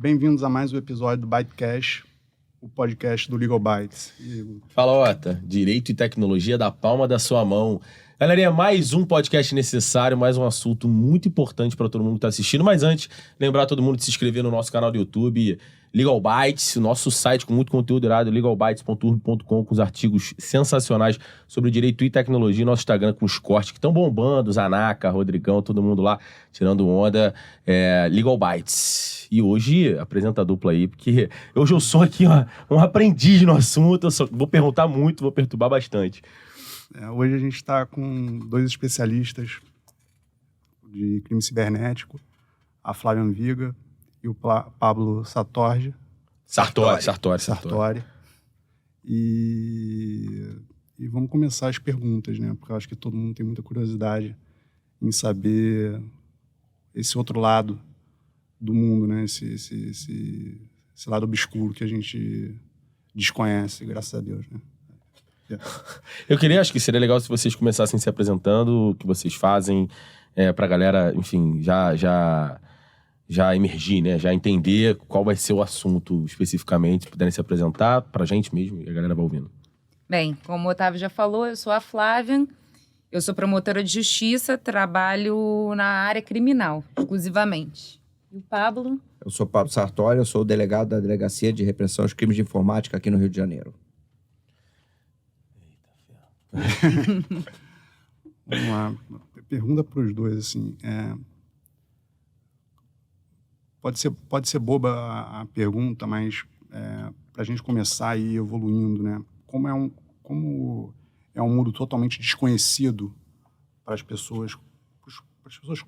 Bem-vindos a mais um episódio do Bytecast, o podcast do Legal Bytes. Fala, Ota. Direito e tecnologia da palma da sua mão. Galerinha, mais um podcast necessário, mais um assunto muito importante para todo mundo que está assistindo. Mas antes, lembrar todo mundo de se inscrever no nosso canal do YouTube, Legal Bytes, o nosso site com muito conteúdo irado, legalbytes.urb.com, com os artigos sensacionais sobre direito e tecnologia, nosso Instagram com os cortes que estão bombando, Zanaka, Rodrigão, todo mundo lá tirando onda, Legal Bytes. E hoje, apresenta a dupla aí, porque hoje eu sou aqui um aprendiz no assunto, eu só vou perguntar muito, vou perturbar bastante. Hoje a gente está com dois especialistas de crime cibernético, a Flávia Viga e o Pablo Sartori. E vamos começar as perguntas, né? Porque eu acho que todo mundo tem muita curiosidade em saber esse outro lado do mundo, né? Esse lado obscuro que a gente desconhece, graças a Deus, né? Eu queria, acho que seria legal se vocês começassem se apresentando, o que vocês fazem, pra galera, enfim, já emergir, né? Já entender qual vai ser o assunto especificamente, se puderem se apresentar pra gente mesmo e a galera vai ouvindo. Bem, como o Otávio já falou, eu sou a Flávia, eu sou promotora de justiça, trabalho na área criminal, exclusivamente. E o Pablo? Eu sou Pablo Sartori, eu sou o delegado da Delegacia de Repressão aos Crimes de Informática aqui no Rio de Janeiro. Vamos lá. Pergunta para os dois, assim. Pode ser boba a pergunta, mas para a gente começar a ir evoluindo, né? Como é um mundo totalmente desconhecido para as pessoas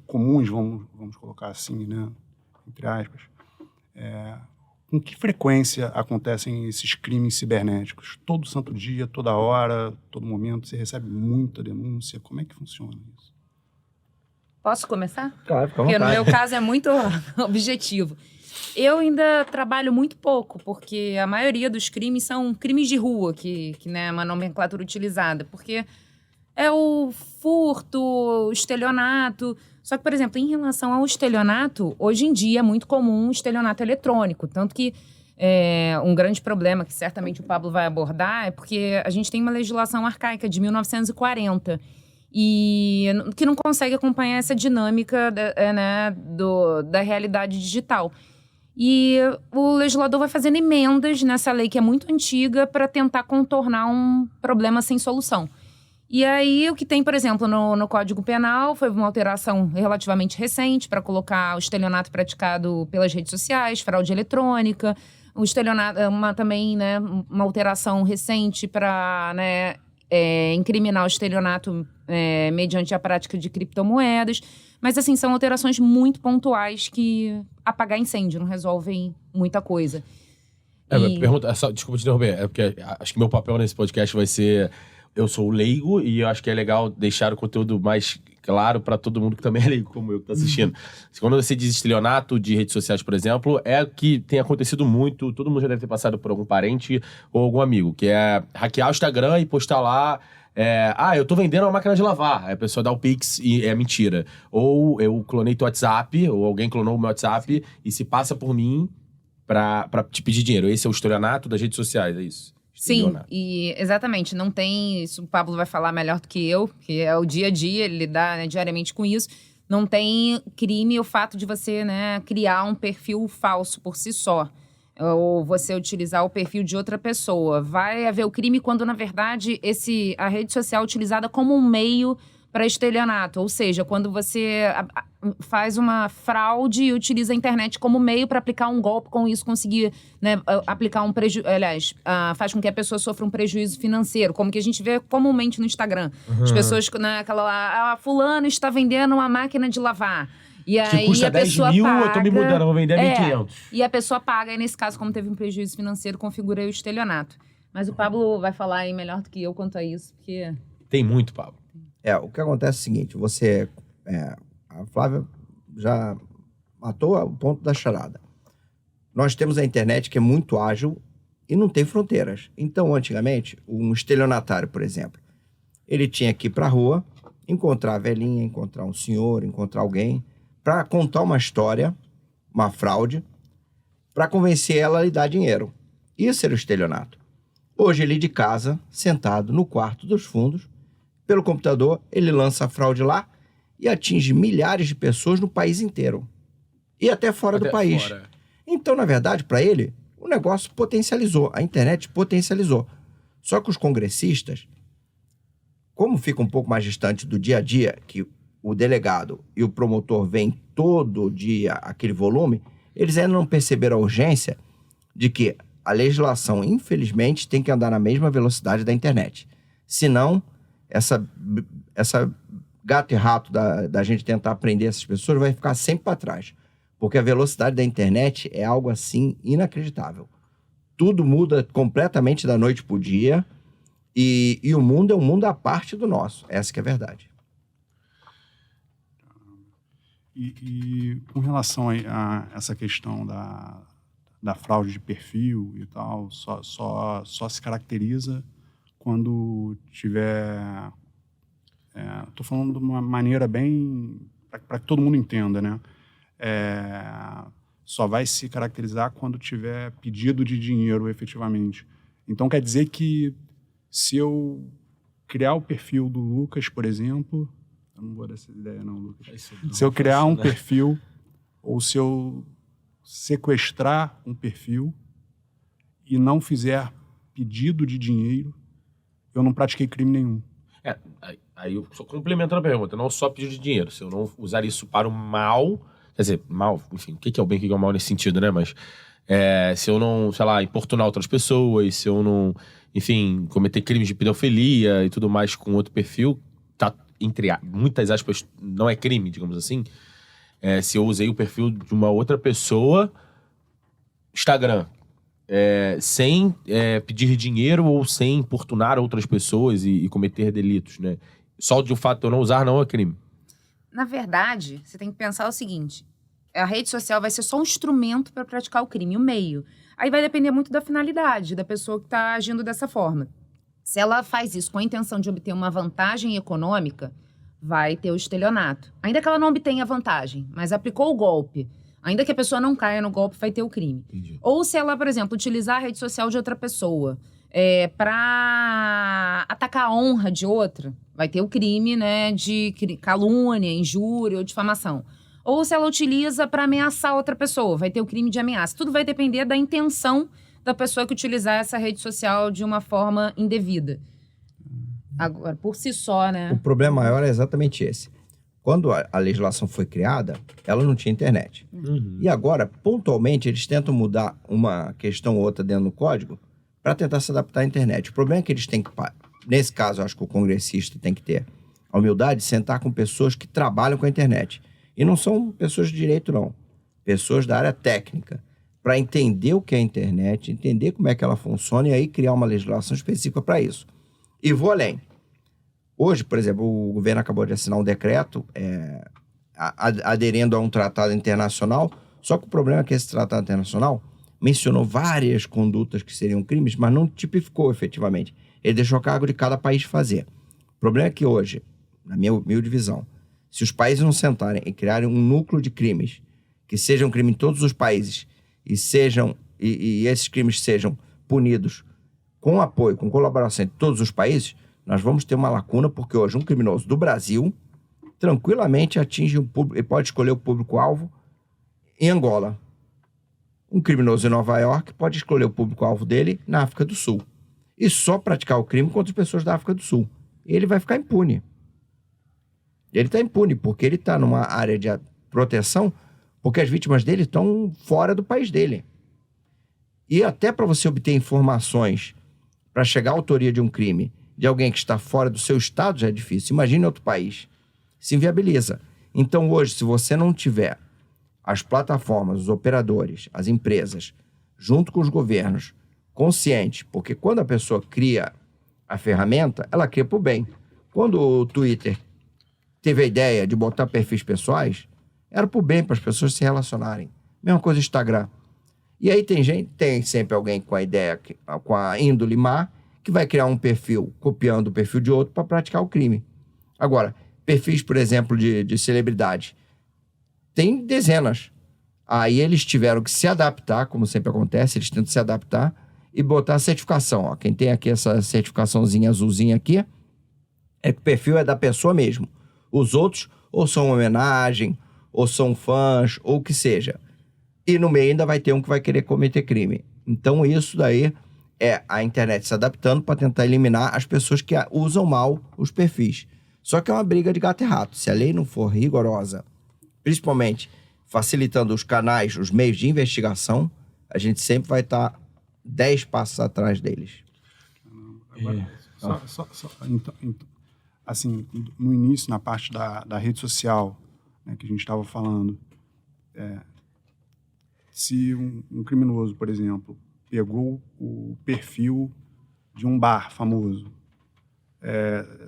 comuns, vamos colocar assim, né? Entre aspas. Com que frequência acontecem esses crimes cibernéticos? Todo santo dia, toda hora, todo momento, você recebe muita denúncia? Como é que funciona isso? Posso começar? Claro, fica à Porque vontade. no meu caso é muito objetivo. Eu ainda trabalho muito pouco, porque a maioria dos crimes são crimes de rua, que né, é uma nomenclatura utilizada. Porque é o furto, o estelionato. Só que, por exemplo, em relação ao estelionato, hoje em dia é muito comum o estelionato eletrônico. Tanto que um grande problema que certamente o Pablo vai abordar é porque a gente tem uma legislação arcaica de 1940 e que não consegue acompanhar essa dinâmica da realidade digital. E o legislador vai fazendo emendas nessa lei que é muito antiga para tentar contornar um problema sem solução. E aí, o que tem, por exemplo, no Código Penal foi uma alteração relativamente recente para colocar o estelionato praticado pelas redes sociais, fraude eletrônica, o estelionato, também, né, uma alteração recente para incriminar o estelionato mediante a prática de criptomoedas. Mas, assim, são alterações muito pontuais que apagar incêndio não resolvem muita coisa. Pergunta, desculpa te interromper, porque acho que meu papel nesse podcast vai ser... Eu sou leigo e eu acho que é legal deixar o conteúdo mais claro para todo mundo que também é leigo, como eu, que tá assistindo. Quando você diz estelionato de redes sociais, por exemplo, é que tem acontecido muito, todo mundo já deve ter passado por algum parente ou algum amigo, que é hackear o Instagram e postar lá, eu tô vendendo uma máquina de lavar. Aí a pessoa dá o Pix e é mentira. Ou eu clonei teu WhatsApp, ou alguém clonou o meu WhatsApp e se passa por mim pra te pedir dinheiro. Esse é o estelionato das redes sociais, é isso? Sim, e exatamente, não tem, isso o Pablo vai falar melhor do que eu, que é o dia a dia, ele lidar diariamente com isso, não tem crime o fato de você criar um perfil falso por si só, ou você utilizar o perfil de outra pessoa. Vai haver o crime quando, na verdade, a rede social é utilizada como um meio para estelionato, ou seja, quando você faz uma fraude e utiliza a internet como meio para aplicar um golpe, com isso conseguir aplicar um prejuízo, aliás, faz com que a pessoa sofra um prejuízo financeiro, como que a gente vê comumente no Instagram. As pessoas, aquela lá, fulano está vendendo uma máquina de lavar. E aí que custa a pessoa 10 mil, paga, eu tô me mudando, eu vou vender a 1.500. E a pessoa paga, e nesse caso, como teve um prejuízo financeiro, configura o estelionato. Mas o Pablo vai falar aí melhor do que eu quanto a isso, porque... Tem muito, Pablo. O que acontece é o seguinte, a Flávia já matou o ponto da charada. Nós temos a internet que é muito ágil e não tem fronteiras. Então, antigamente, um estelionatário, por exemplo, ele tinha que ir para a rua, encontrar a velhinha, encontrar um senhor, encontrar alguém, para contar uma história, uma fraude, para convencer ela a lhe dar dinheiro. Isso era o estelionato. Hoje ele de casa, sentado no quarto dos fundos, pelo computador, ele lança a fraude lá e atinge milhares de pessoas no país inteiro. E até fora do país. Fora. Então, na verdade, para ele, o negócio potencializou, a internet potencializou. Só que os congressistas, como fica um pouco mais distante do dia a dia, que o delegado e o promotor veem todo dia aquele volume, eles ainda não perceberam a urgência de que a legislação, infelizmente, tem que andar na mesma velocidade da internet. Senão, essa gato e rato da gente tentar aprender essas pessoas vai ficar sempre para trás. Porque a velocidade da internet é algo, assim, inacreditável. Tudo muda completamente da noite para o dia e o mundo é um mundo à parte do nosso. Essa que é a verdade. E com relação a essa questão da fraude de perfil e tal, só se caracteriza quando tiver... Estou falando de uma maneira bem... para que todo mundo entenda, né? Só vai se caracterizar quando tiver pedido de dinheiro, efetivamente. Então, quer dizer que se eu criar o perfil do Lucas, por exemplo... Eu não vou dar essa ideia, não, Lucas. Se eu criar um perfil, ou se eu sequestrar um perfil e não fizer pedido de dinheiro, eu não pratiquei crime nenhum. Aí eu só complementando a pergunta, não só pedido de dinheiro. Se eu não usar isso para o mal, quer dizer, mal, enfim, o que é o bem, o que é o mal nesse sentido, né? Mas se eu não, sei lá, importunar outras pessoas, se eu não, enfim, cometer crimes de pedofilia e tudo mais com outro perfil, tá, entre muitas aspas, não é crime, digamos assim. Se eu usei o perfil de uma outra pessoa, Instagram, sem pedir dinheiro ou sem importunar outras pessoas e cometer delitos, né? Só de o fato de eu não usar não é crime. Na verdade, você tem que pensar o seguinte: a rede social vai ser só um instrumento para praticar o crime, o meio. Aí vai depender muito da finalidade da pessoa que está agindo dessa forma. Se ela faz isso com a intenção de obter uma vantagem econômica, vai ter o estelionato. Ainda que ela não obtenha vantagem, mas aplicou o golpe, ainda que a pessoa não caia no golpe, vai ter o crime. Entendi. Ou se ela, por exemplo, utilizar a rede social de outra pessoa para atacar a honra de outra, vai ter o crime, né, de calúnia, injúria ou difamação. Ou se ela utiliza para ameaçar outra pessoa, vai ter o crime de ameaça. Tudo vai depender da intenção da pessoa que utilizar essa rede social de uma forma indevida. Agora, por si só, né? O problema maior é exatamente esse. Quando a legislação foi criada, ela não tinha internet. Uhum. E agora, pontualmente, eles tentam mudar uma questão ou outra dentro do código para tentar se adaptar à internet. O problema é que eles têm que... Nesse caso, eu acho que o congressista tem que ter a humildade de sentar com pessoas que trabalham com a internet. E não são pessoas de direito, não. Pessoas da área técnica. Para entender o que é a internet, entender como é que ela funciona e aí criar uma legislação específica para isso. E vou além. Hoje, por exemplo, o governo acabou de assinar um decreto aderindo a um tratado internacional, só que o problema é que esse tratado internacional mencionou várias condutas que seriam crimes, mas não tipificou efetivamente. Ele deixou a cargo de cada país fazer. O problema é que hoje, na minha humilde visão, se os países não sentarem e criarem um núcleo de crimes que sejam crime em todos os países e esses crimes sejam punidos com apoio, com colaboração de todos os países, nós vamos ter uma lacuna, porque hoje um criminoso do Brasil tranquilamente atinge o público, ele pode escolher o público-alvo em Angola. Um criminoso em Nova York pode escolher o público-alvo dele na África do Sul. E só praticar o crime contra as pessoas da África do Sul. Ele vai ficar impune. Ele está impune porque ele está numa área de proteção, porque as vítimas dele estão fora do país dele. E até para você obter informações para chegar à autoria de um crime de alguém que está fora do seu estado já é difícil. Imagine outro país. Se inviabiliza. Então hoje, se você não tiver as plataformas, os operadores, as empresas, junto com os governos, conscientes, porque quando a pessoa cria a ferramenta, ela cria para o bem. Quando o Twitter teve a ideia de botar perfis pessoais, era para o bem, para as pessoas se relacionarem. Mesma coisa o Instagram. E aí tem sempre alguém com a ideia, com a índole má, que vai criar um perfil copiando o perfil de outro para praticar o crime. Agora, perfis, por exemplo, de celebridade. Tem dezenas. Aí eles tiveram que se adaptar, como sempre acontece, eles tentam se adaptar e botar a certificação. Ó, quem tem aqui essa certificaçãozinha azulzinha aqui, é que o perfil é da pessoa mesmo. Os outros ou são homenagem, ou são fãs, ou o que seja. E no meio ainda vai ter um que vai querer cometer crime. Então isso daí é a internet se adaptando para tentar eliminar as pessoas que usam mal os perfis. Só que é uma briga de gato e rato. Se a lei não for rigorosa, principalmente facilitando os canais, os meios de investigação, a gente sempre vai estar 10 passos atrás deles. Agora, então, assim, no início, na parte da rede social, né, que a gente estava falando, se um criminoso, por exemplo, pegou o perfil de um bar famoso,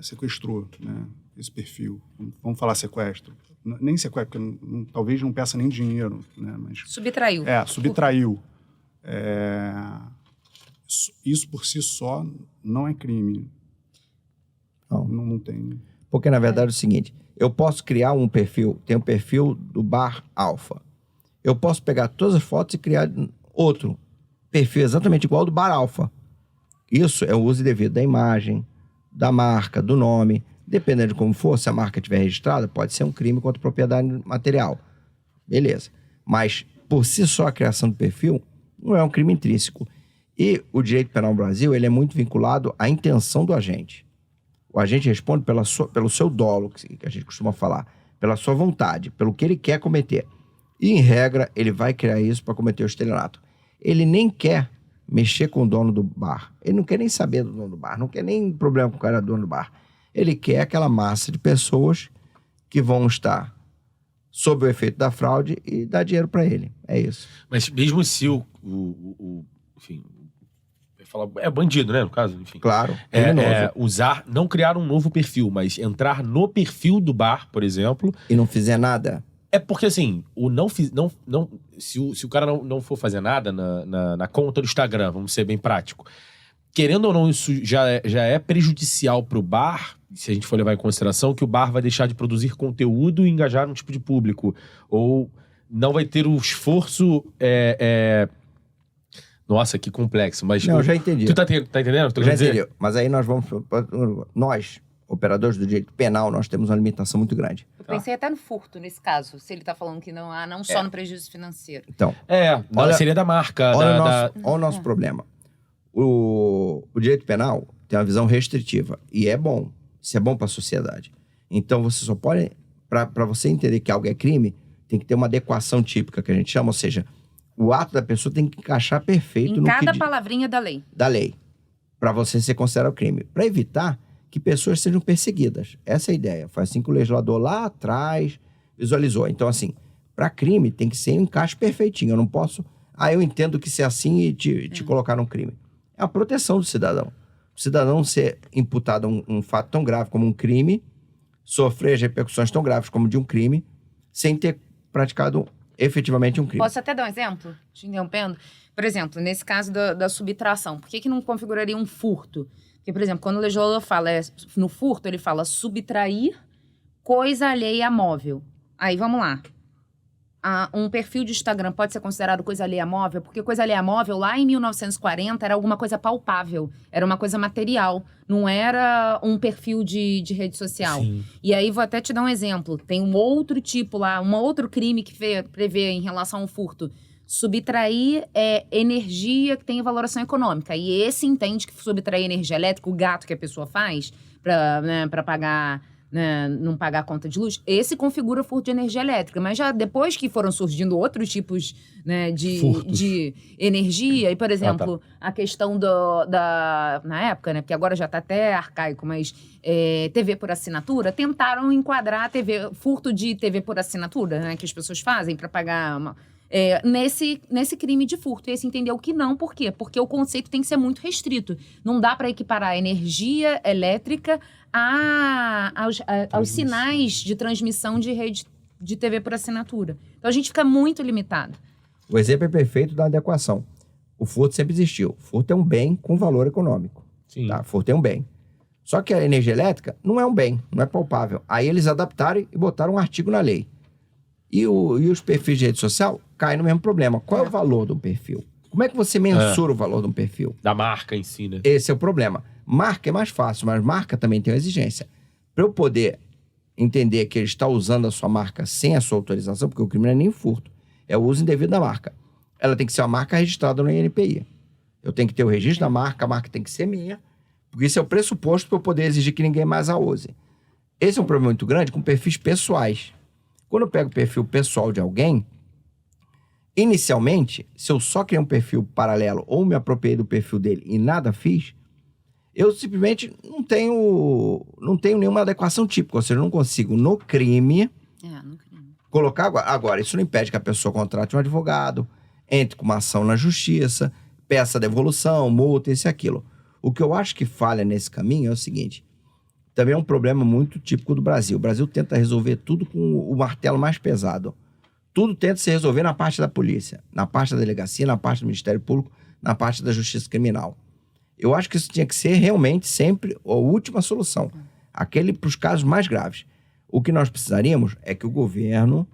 sequestrou, né, esse perfil, vamos falar sequestro, nem sequestro, porque talvez não peça nem dinheiro, né, mas... Subtraiu. Subtraiu. Isso por si só não é crime. Não tem. Porque, na verdade, é o seguinte, eu posso criar um perfil, tem um perfil do Bar Alfa. Eu posso pegar todas as fotos e criar outro perfil exatamente igual ao do Bar Alfa. Isso é o uso devido da imagem, da marca, do nome. Dependendo de como for, se a marca estiver registrada, pode ser um crime contra propriedade material. Beleza. Mas, por si só, a criação do perfil não é um crime intrínseco. E o direito penal no Brasil, ele é muito vinculado à intenção do agente. O agente responde pelo seu dolo, que a gente costuma falar, pela sua vontade, pelo que ele quer cometer. E, em regra, ele vai criar isso para cometer o estelionato. Ele nem quer mexer com o dono do bar. Ele não quer nem saber do dono do bar, não quer nem problema com o cara dono do bar. Ele quer aquela massa de pessoas que vão estar sob o efeito da fraude e dar dinheiro para ele. É isso. Mas mesmo se enfim, é bandido, né, no caso? Enfim. Claro. Usar, não criar um novo perfil, mas entrar no perfil do bar, por exemplo. E não fizer nada. É porque, assim, se o cara não for fazer nada na conta do Instagram, vamos ser bem prático, querendo ou não, isso já é prejudicial pro bar, se a gente for levar em consideração que o bar vai deixar de produzir conteúdo e engajar um tipo de público. Ou não vai ter o esforço... Nossa, que complexo. Mas não, eu já entendi. Tu tá entendendo? Já entendi. Mas aí nós vamos... Nós, operadores do direito penal, nós temos uma limitação muito grande. Eu pensei até no furto, nesse caso. Se ele tá falando que não há, não só no prejuízo financeiro. Então... seria da marca. Olha o nosso problema. O direito penal tem uma visão restritiva. E é bom. Isso é bom para a sociedade. Então, você só pode... Para você entender que algo é crime, tem que ter uma adequação típica, que a gente chama. Ou seja, o ato da pessoa tem que encaixar perfeito em cada palavrinha da lei. Da lei. Para você ser considerado crime. Para evitar que pessoas sejam perseguidas. Essa é a ideia. Foi assim que o legislador lá atrás visualizou. Então, assim, para crime tem que ser um encaixe perfeitinho. Eu não posso... eu entendo que ser assim e te colocar num crime. É a proteção do cidadão. O cidadão ser imputado um fato tão grave como um crime, sofrer as repercussões tão graves como de um crime, sem ter praticado efetivamente um crime. Posso até dar um exemplo? Te interrompendo? Por exemplo, nesse caso da subtração, por que não configuraria um furto? Porque, por exemplo, quando o legislador fala no furto, ele fala subtrair coisa alheia a móvel. Aí, vamos lá. Um perfil de Instagram pode ser considerado coisa alheia móvel, porque coisa alheia móvel, lá em 1940, era alguma coisa palpável, era uma coisa material, não era um perfil de rede social. Sim. E aí, vou até te dar um exemplo. Tem um outro tipo lá, um outro crime que prevê em relação ao furto. Subtrair energia que tem valoração econômica. E esse entende que subtrair energia elétrica, o gato que a pessoa faz para pagar... não pagar a conta de luz, esse configura furto de energia elétrica. Mas já depois que foram surgindo outros tipos, né, de energia, e, por exemplo, a questão na época, né, porque agora já está até arcaico, mas TV por assinatura, tentaram enquadrar furto de TV por assinatura, né, que as pessoas fazem para pagar nesse crime de furto. E esse entendeu que não. Por quê? Porque o conceito tem que ser muito restrito. Não dá para equiparar a energia elétrica aos sinais de transmissão de rede de TV por assinatura. Então, a gente fica muito limitado. O exemplo é perfeito da adequação. O furto sempre existiu. O furto é um bem com valor econômico. Sim. Tá? Furto é um bem. Só que a energia elétrica não é um bem, não é palpável. Aí eles adaptaram e botaram um artigo na lei. E os perfis de rede social cai no mesmo problema. Qual é o valor do perfil? Como é que você mensura o valor de um perfil? Da marca em si, né? Esse é o problema. Marca é mais fácil, mas marca também tem uma exigência. Para eu poder entender que ele está usando a sua marca sem a sua autorização, porque o crime não é nem furto, é o uso indevido da marca. Ela tem que ser uma marca registrada no INPI. Eu tenho que ter o registro da marca, a marca tem que ser minha, porque isso é o pressuposto para eu poder exigir que ninguém mais a use. Esse é um problema muito grande com perfis pessoais. Quando eu pego o perfil pessoal de alguém, inicialmente, se eu só criei um perfil paralelo ou me apropriei do perfil dele e nada fiz, eu simplesmente não tenho nenhuma adequação típica. Ou seja, eu não consigo, no crime, colocar... Agora, isso não impede que a pessoa contrate um advogado, entre com uma ação na justiça, peça devolução, multa, isso e aquilo. O que eu acho que falha nesse caminho é o seguinte, também é um problema muito típico do Brasil. O Brasil tenta resolver tudo com o martelo mais pesado. Tudo tenta se resolver na parte da polícia, na parte da delegacia, na parte do Ministério Público, na parte da justiça criminal. Eu acho que isso tinha que ser realmente sempre a última solução. Aquele para os casos mais graves. O que nós precisaríamos é que o governo,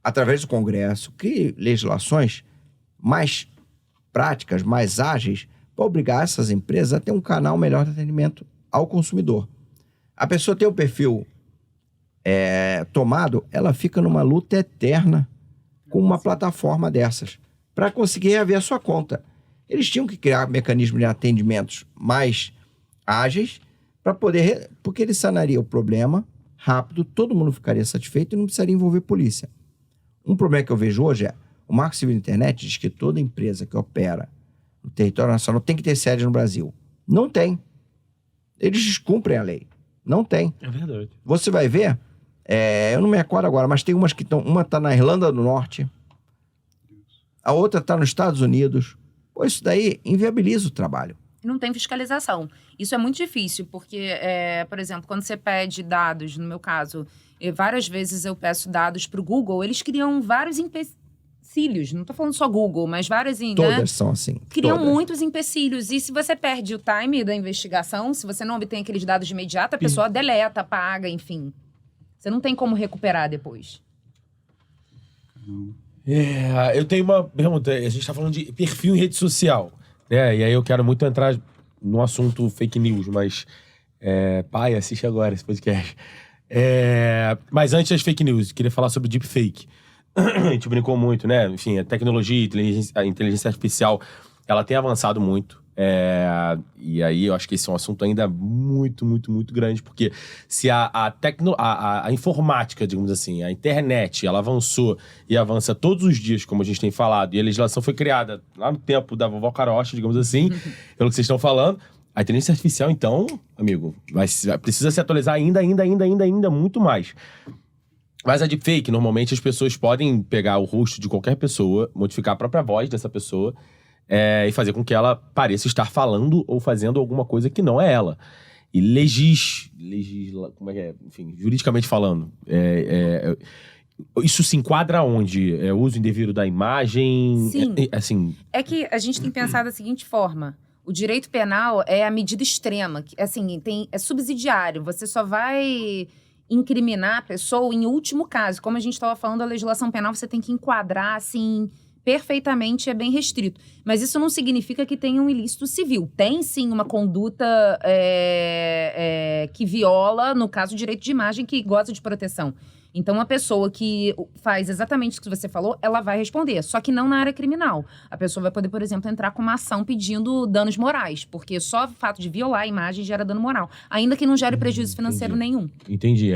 através do Congresso, crie legislações mais práticas, mais ágeis, para obrigar essas empresas a ter um canal melhor de atendimento ao consumidor. A pessoa tem o perfil tomado, ela fica numa luta eterna com uma plataforma dessas, para conseguir reaver a sua conta. Eles tinham que criar mecanismos de atendimentos mais ágeis para poder... Porque ele sanaria o problema rápido, todo mundo ficaria satisfeito e não precisaria envolver polícia. Um problema que eu vejo hoje é o Marco Civil da Internet diz que toda empresa que opera no território nacional tem que ter sede no Brasil. Não tem. Eles descumprem a lei. Não tem. É verdade. Você vai ver, eu não me recordo agora, mas tem umas que estão... Uma está na Irlanda do Norte, a outra está nos Estados Unidos. Pô, isso daí inviabiliza o trabalho. Não tem fiscalização. Isso é muito difícil, porque, por exemplo, quando você pede dados, no meu caso, várias vezes eu peço dados para o Google, eles criam vários empecilhos. Não estou falando só Google, mas várias... Todas são assim. Criam todas. muitos empecilhos. E se você perde o time da investigação, se você não obtém aqueles dados de imediato, a pessoa deleta, apaga, enfim. Você não tem como recuperar depois. Eu tenho uma pergunta. A gente tá falando de perfil em rede social, né? E aí eu quero muito entrar no assunto fake news, mas... pai, assiste agora esse podcast. Mas antes das fake news, queria falar sobre deepfake. A gente brincou muito, né? Enfim, a tecnologia, a inteligência artificial, ela tem avançado muito. E aí eu acho que esse é um assunto ainda muito, muito, muito grande, porque se a informática, digamos assim, a internet, ela avançou e avança todos os dias, como a gente tem falado, e a legislação foi criada lá no tempo da vovó Carocha, digamos assim, pelo que vocês estão falando, a inteligência artificial, então, amigo, precisa se atualizar ainda muito mais. Mas a deepfake, normalmente as pessoas podem pegar o rosto de qualquer pessoa, modificar a própria voz dessa pessoa, e fazer com que ela pareça estar falando ou fazendo alguma coisa que não é ela. E legisla, como é que é? Enfim, juridicamente falando, isso se enquadra onde? É o uso indevido da imagem? Sim. Assim... É que a gente tem pensado da seguinte forma. O direito penal é a medida extrema. Assim, é subsidiário. Você só vai incriminar a pessoa em último caso. Como a gente estava falando, a legislação penal você tem que enquadrar, assim... perfeitamente, é bem restrito. Mas isso não significa que tenha um ilícito civil. Tem, sim, uma conduta que viola, no caso, o direito de imagem, que goza de proteção. Então, a pessoa que faz exatamente o que você falou, ela vai responder. Só que não na área criminal. A pessoa vai poder, por exemplo, entrar com uma ação pedindo danos morais. Porque só o fato de violar a imagem gera dano moral. Ainda que não gere prejuízo financeiro nenhum. Entendi.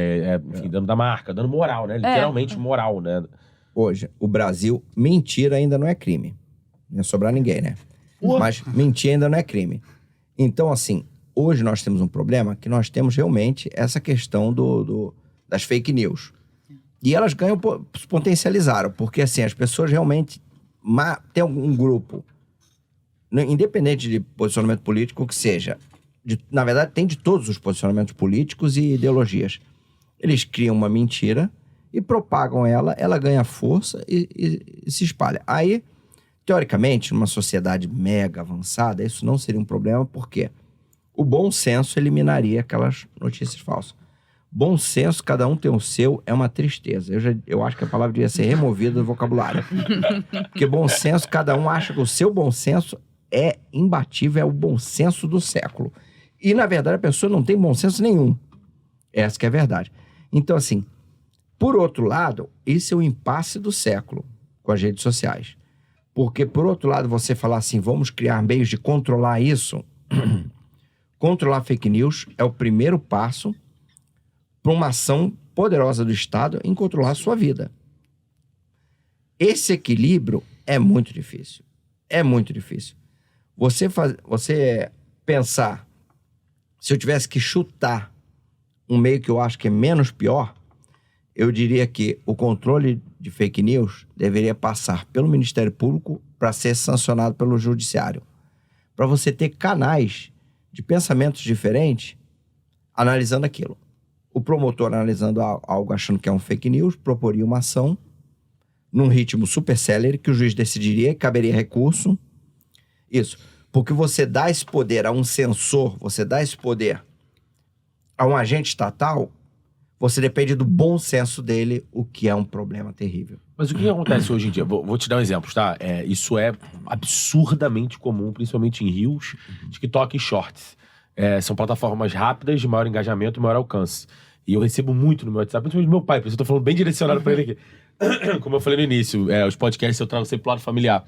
Enfim, dano da marca, dano moral, né? Literalmente moral, né? Hoje, o Brasil, mentir ainda não é crime. Não ia sobrar ninguém, né? Mas mentir ainda não é crime. Então, assim, hoje nós temos um problema que nós temos realmente essa questão das fake news. E elas potencializaram, porque, assim, as pessoas realmente... Tem um grupo, independente de posicionamento político, que seja... na verdade, tem de todos os posicionamentos políticos e ideologias. Eles criam uma mentira... e propagam ela ganha força e se espalha. Aí, teoricamente, numa sociedade mega avançada, isso não seria um problema, porque o bom senso eliminaria aquelas notícias falsas. Bom senso, cada um tem o seu, é uma tristeza. Eu acho que a palavra devia ser removida do vocabulário. Porque bom senso, cada um acha que o seu bom senso é imbatível, é o bom senso do século. E, na verdade, a pessoa não tem bom senso nenhum. Essa que é a verdade. Então, assim, por outro lado, esse é o impasse do século com as redes sociais. Porque, por outro lado, você falar assim, vamos criar meios de controlar isso. Controlar fake news é o primeiro passo para uma ação poderosa do Estado em controlar a sua vida. Esse equilíbrio é muito difícil. É muito difícil. Você pensar, se eu tivesse que chutar um meio que eu acho que é menos pior, eu diria que o controle de fake news deveria passar pelo Ministério Público para ser sancionado pelo Judiciário. Para você ter canais de pensamentos diferentes analisando aquilo. O promotor analisando algo achando que é um fake news, proporia uma ação num ritmo super célere que o juiz decidiria e caberia recurso. Isso. Porque você dá esse poder a um censor, você dá esse poder a um agente estatal, você depende do bom senso dele, o que é um problema terrível. Mas o que acontece hoje em dia? Vou te dar um exemplo, tá? Isso é absurdamente comum, principalmente em Reels, TikTok e Shorts. São plataformas rápidas, de maior engajamento e maior alcance. E eu recebo muito no meu WhatsApp, principalmente do meu pai, por isso eu tô falando bem direcionado pra ele aqui. Como eu falei no início, os podcasts eu trago sempre pro lado familiar.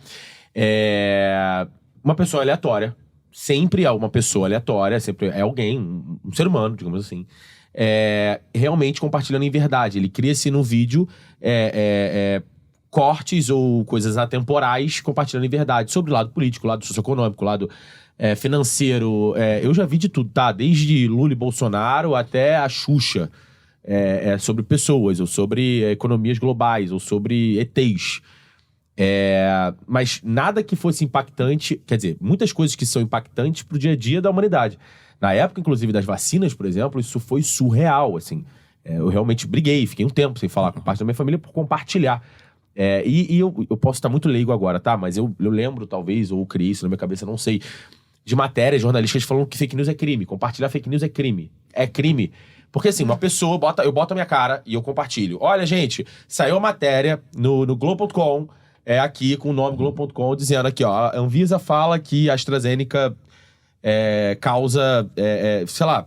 Uma pessoa aleatória, sempre é uma pessoa aleatória, sempre é alguém, um ser humano, digamos assim, realmente compartilhando em verdade. Ele cria-se no vídeo cortes ou coisas atemporais compartilhando em verdade sobre o lado político, o lado socioeconômico, o lado financeiro. Eu já vi de tudo, tá? Desde Lula e Bolsonaro até a Xuxa. Sobre pessoas, ou sobre economias globais, ou sobre ETs. Mas nada que fosse impactante, quer dizer, muitas coisas que são impactantes pro dia a dia da humanidade. Na época, inclusive, das vacinas, por exemplo, isso foi surreal, assim. Eu realmente briguei, fiquei um tempo sem falar com parte da minha família por compartilhar. E eu posso estar muito leigo agora, tá? Mas eu lembro, talvez, ou criei isso na minha cabeça, não sei, de matérias jornalistas falando que fake news é crime. Compartilhar fake news é crime. É crime. Porque assim, uma pessoa, eu boto a minha cara e eu compartilho. Olha, gente, saiu a matéria no Globo.com, aqui com o nome Globo.com, dizendo aqui, ó, a Anvisa fala que a AstraZeneca causa, sei lá,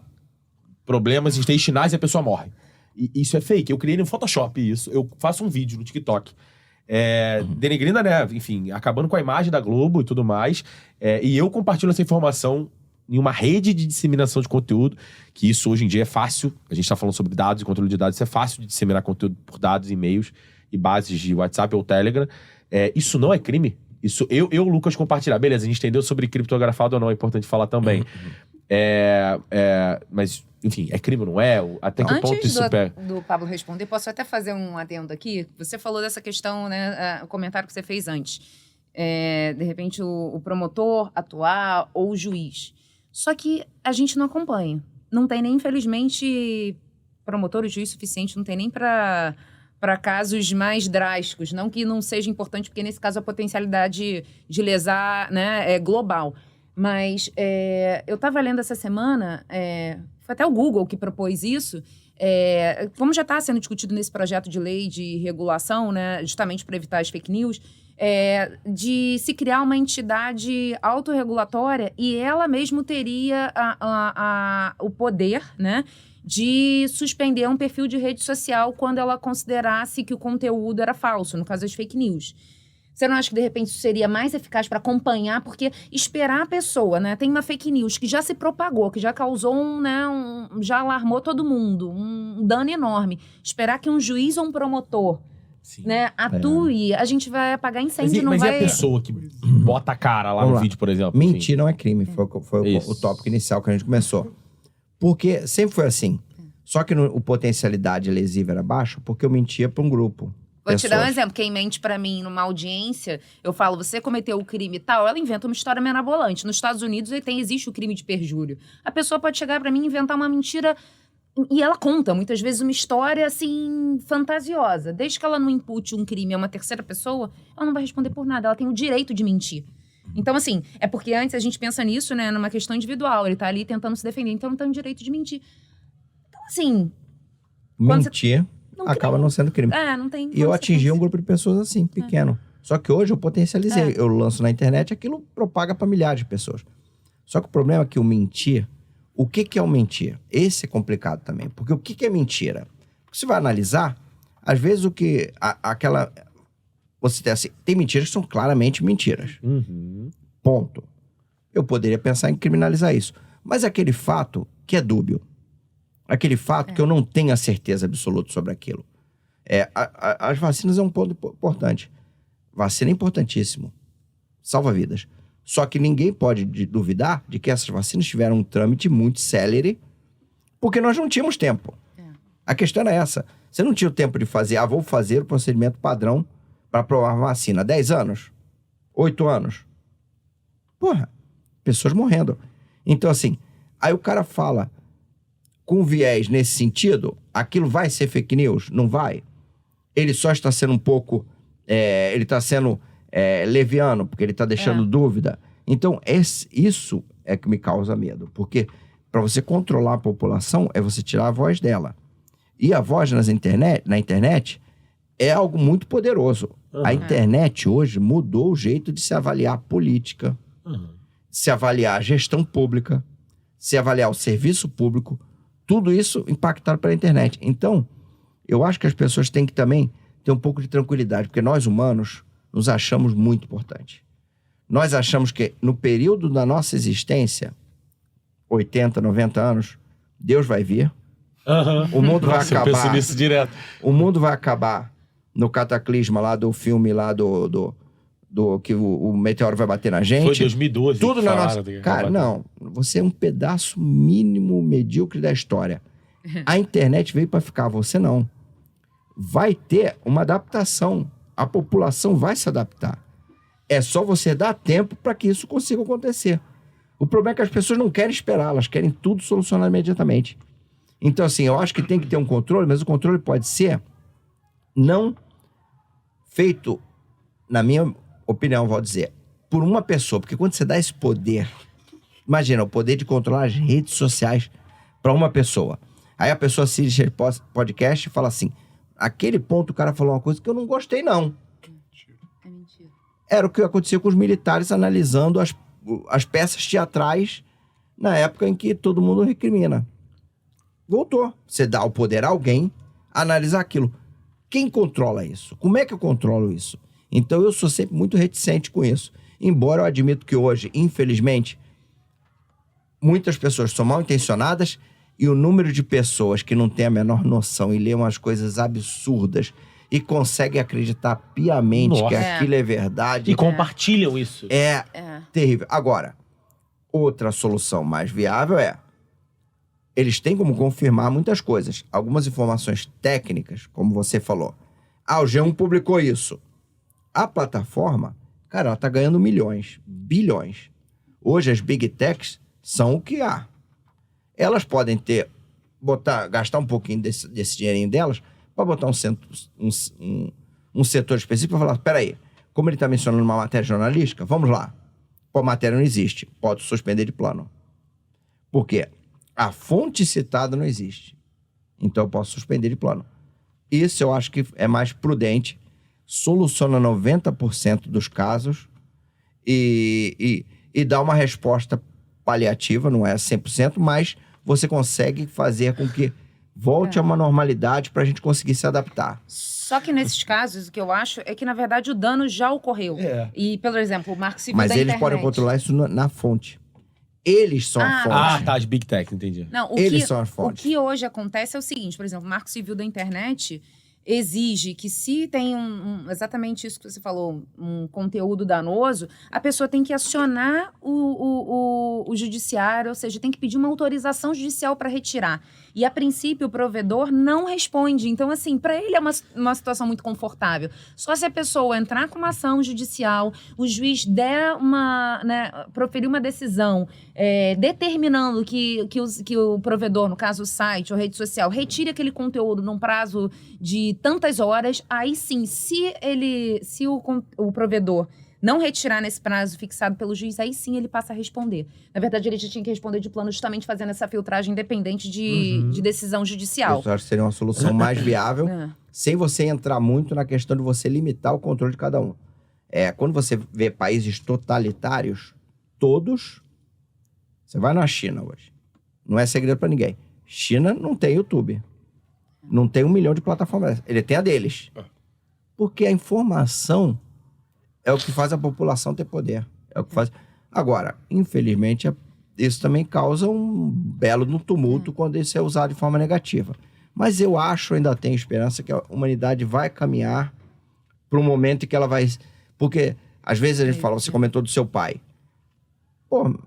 problemas intestinais e a pessoa morre. E isso é fake. Eu criei no Photoshop isso. Eu faço um vídeo no TikTok. Denegrindo, né? Enfim, acabando com a imagem da Globo e tudo mais. E eu compartilho essa informação em uma rede de disseminação de conteúdo, que isso hoje em dia é fácil. A gente tá falando sobre dados e controle de dados. Isso é fácil de disseminar conteúdo por dados, e-mails e bases de WhatsApp ou Telegram. Isso não é crime. Isso eu, Lucas, compartilhar. Beleza, a gente entendeu sobre criptografado ou não, é importante falar também. Mas, enfim, é crime ou não é? Até que ponto isso do Pablo responder, posso até fazer um adendo aqui? Você falou dessa questão, né? O comentário que você fez antes. De repente, o promotor atuar ou o juiz. Só que a gente não acompanha. Não tem nem, infelizmente, promotor ou juiz suficiente, não tem nem para casos mais drásticos. Não que não seja importante, porque nesse caso a potencialidade de lesar, né, é global. Mas eu estava lendo essa semana, foi até o Google que propôs isso, como já está sendo discutido nesse projeto de lei de regulação, né, justamente para evitar as fake news, de se criar uma entidade autorregulatória e ela mesmo teria o poder, né, de suspender um perfil de rede social quando ela considerasse que o conteúdo era falso, no caso das fake news. Você não acha que, de repente, isso seria mais eficaz para acompanhar? Porque esperar a pessoa, né? Tem uma fake news que já se propagou, que já causou já alarmou todo mundo, um dano enorme. Esperar que um juiz ou um promotor, né, atue, a gente vai apagar incêndio, mas vai... e a pessoa que bota a cara lá no vídeo, por exemplo? Mentir não é crime, foi o tópico inicial que a gente começou. Porque sempre foi assim. Só que o potencialidade lesiva era baixo porque eu mentia para um grupo. Vou te dar um exemplo. Quem mente pra mim numa audiência, eu falo, você cometeu o crime e tal, ela inventa uma história mirabolante. Nos Estados Unidos existe o crime de perjúrio. A pessoa pode chegar pra mim e inventar uma mentira e ela conta, muitas vezes, uma história, assim, fantasiosa. Desde que ela não impute um crime a uma terceira pessoa, ela não vai responder por nada. Ela tem o direito de mentir. Então, assim, é porque antes a gente pensa nisso, né, numa questão individual. Ele tá ali tentando se defender, então não tem o direito de mentir. Então, assim... mentir acaba não sendo crime. Não tem. E eu atingi um grupo de pessoas assim, pequeno. Só que hoje eu potencializei. Eu lanço na internet, aquilo propaga para milhares de pessoas. Só que o problema é que o mentir... O que é o mentir? Esse é complicado também. Porque o que é mentira? Porque você vai analisar, às vezes o que... Você tem assim, tem mentiras que são claramente mentiras. Ponto. Eu poderia pensar em criminalizar isso. Mas aquele fato que é dúbio. Aquele fato que eu não tenho a certeza absoluta sobre aquilo. As vacinas é um ponto importante. Vacina é importantíssimo. Salva vidas. Só que ninguém pode duvidar de que essas vacinas tiveram um trâmite muito célere, porque nós não tínhamos tempo. A questão é essa. Você não tinha o tempo de fazer, vou fazer o procedimento padrão para aprovar a vacina. 10 anos? 8 anos? Porra, pessoas morrendo. Então, assim, aí o cara fala com viés nesse sentido, aquilo vai ser fake news? Não vai. Ele só está sendo um pouco... ele está sendo leviano, porque ele está deixando dúvida. Então, isso é que me causa medo. Porque para você controlar a população, é você tirar a voz dela. E a voz na internet é algo muito poderoso. A internet hoje mudou o jeito de se avaliar a política, se avaliar a gestão pública, se avaliar o serviço público. Tudo isso impactado pela internet. Então, eu acho que as pessoas têm que também ter um pouco de tranquilidade, porque nós humanos nos achamos muito importantes. Nós achamos que no período da nossa existência, 80, 90 anos, Deus vai vir, o mundo vai acabar. Eu penso nisso direto. O mundo vai acabar no cataclisma lá do filme lá do que o meteoro vai bater na gente. Foi 2012. Tudo na nossa... Cara, não. Você é um pedaço mínimo medíocre da história. A internet veio para ficar, você não. Vai ter uma adaptação. A população vai se adaptar. É só você dar tempo para que isso consiga acontecer. O problema é que as pessoas não querem esperar, elas querem tudo solucionado imediatamente. Então, assim, eu acho que tem que ter um controle, mas o controle pode ser não feito, na minha opinião, vou dizer, por uma pessoa. Porque quando você dá esse poder, imagina, o poder de controlar as redes sociais para uma pessoa. Aí a pessoa assiste podcast e fala assim, aquele ponto o cara falou uma coisa que eu não gostei, não. É mentira. Era o que acontecia com os militares analisando as peças teatrais na época em que todo mundo recrimina. Voltou. Você dá o poder a alguém analisar aquilo. Quem controla isso? Como é que eu controlo isso? Então eu sou sempre muito reticente com isso. Embora eu admito que hoje, infelizmente, muitas pessoas são mal intencionadas e o número de pessoas que não têm a menor noção e lêem umas coisas absurdas e conseguem acreditar piamente que aquilo é verdade. E compartilham isso. É terrível. Agora, outra solução mais viável eles têm como confirmar muitas coisas. Algumas informações técnicas, como você falou. O G1 publicou isso. A plataforma, cara, ela tá ganhando milhões, bilhões. Hoje as Big Techs são o que há. Elas podem gastar um pouquinho desse dinheirinho delas para botar um setor específico e falar, peraí, como ele está mencionando uma matéria jornalística, vamos lá. Pô, a matéria não existe, pode suspender de plano. Por quê? A fonte citada não existe. Então eu posso suspender de plano. Isso eu acho que é mais prudente, soluciona 90% dos casos e dá uma resposta paliativa, não é 100%, mas você consegue fazer com que volte a uma normalidade para a gente conseguir se adaptar. Só que nesses casos, o que eu acho é que, na verdade, o dano já ocorreu. E, por exemplo, o Marco Civil da internet... Mas eles podem controlar isso na fonte. Eles são a fonte. Tá, de Big Tech, entendi. Não, são a fonte. O que hoje acontece é o seguinte, por exemplo, o Marco Civil da internet exige que se tem exatamente isso que você falou, um conteúdo danoso, a pessoa tem que acionar o judiciário, ou seja, tem que pedir uma autorização judicial para retirar. E, a princípio, o provedor não responde. Então, assim, para ele é uma situação muito confortável. Só se a pessoa entrar com uma ação judicial, o juiz proferir uma decisão determinando que o provedor, no caso o site ou rede social, retire aquele conteúdo num prazo de tantas horas, aí sim, se o provedor não retirar nesse prazo fixado pelo juiz, aí sim ele passa a responder. Na verdade, ele já tinha que responder de plano justamente fazendo essa filtragem independente de decisão judicial. Eu acho que seria uma solução mais viável, sem você entrar muito na questão de você limitar o controle de cada um. Quando você vê países totalitários, todos... Você vai na China hoje. Não é segredo pra ninguém. China não tem YouTube. Não tem 1 milhão de plataformas. Ele tem a deles. Porque a informação é o que faz a população ter poder. É o que faz... Agora, infelizmente, isso também causa um belo tumulto quando isso é usado de forma negativa. Mas eu acho, ainda tenho esperança, que a humanidade vai caminhar para um momento em que ela vai... Porque, às vezes, a gente fala, você comentou do seu pai. Pô,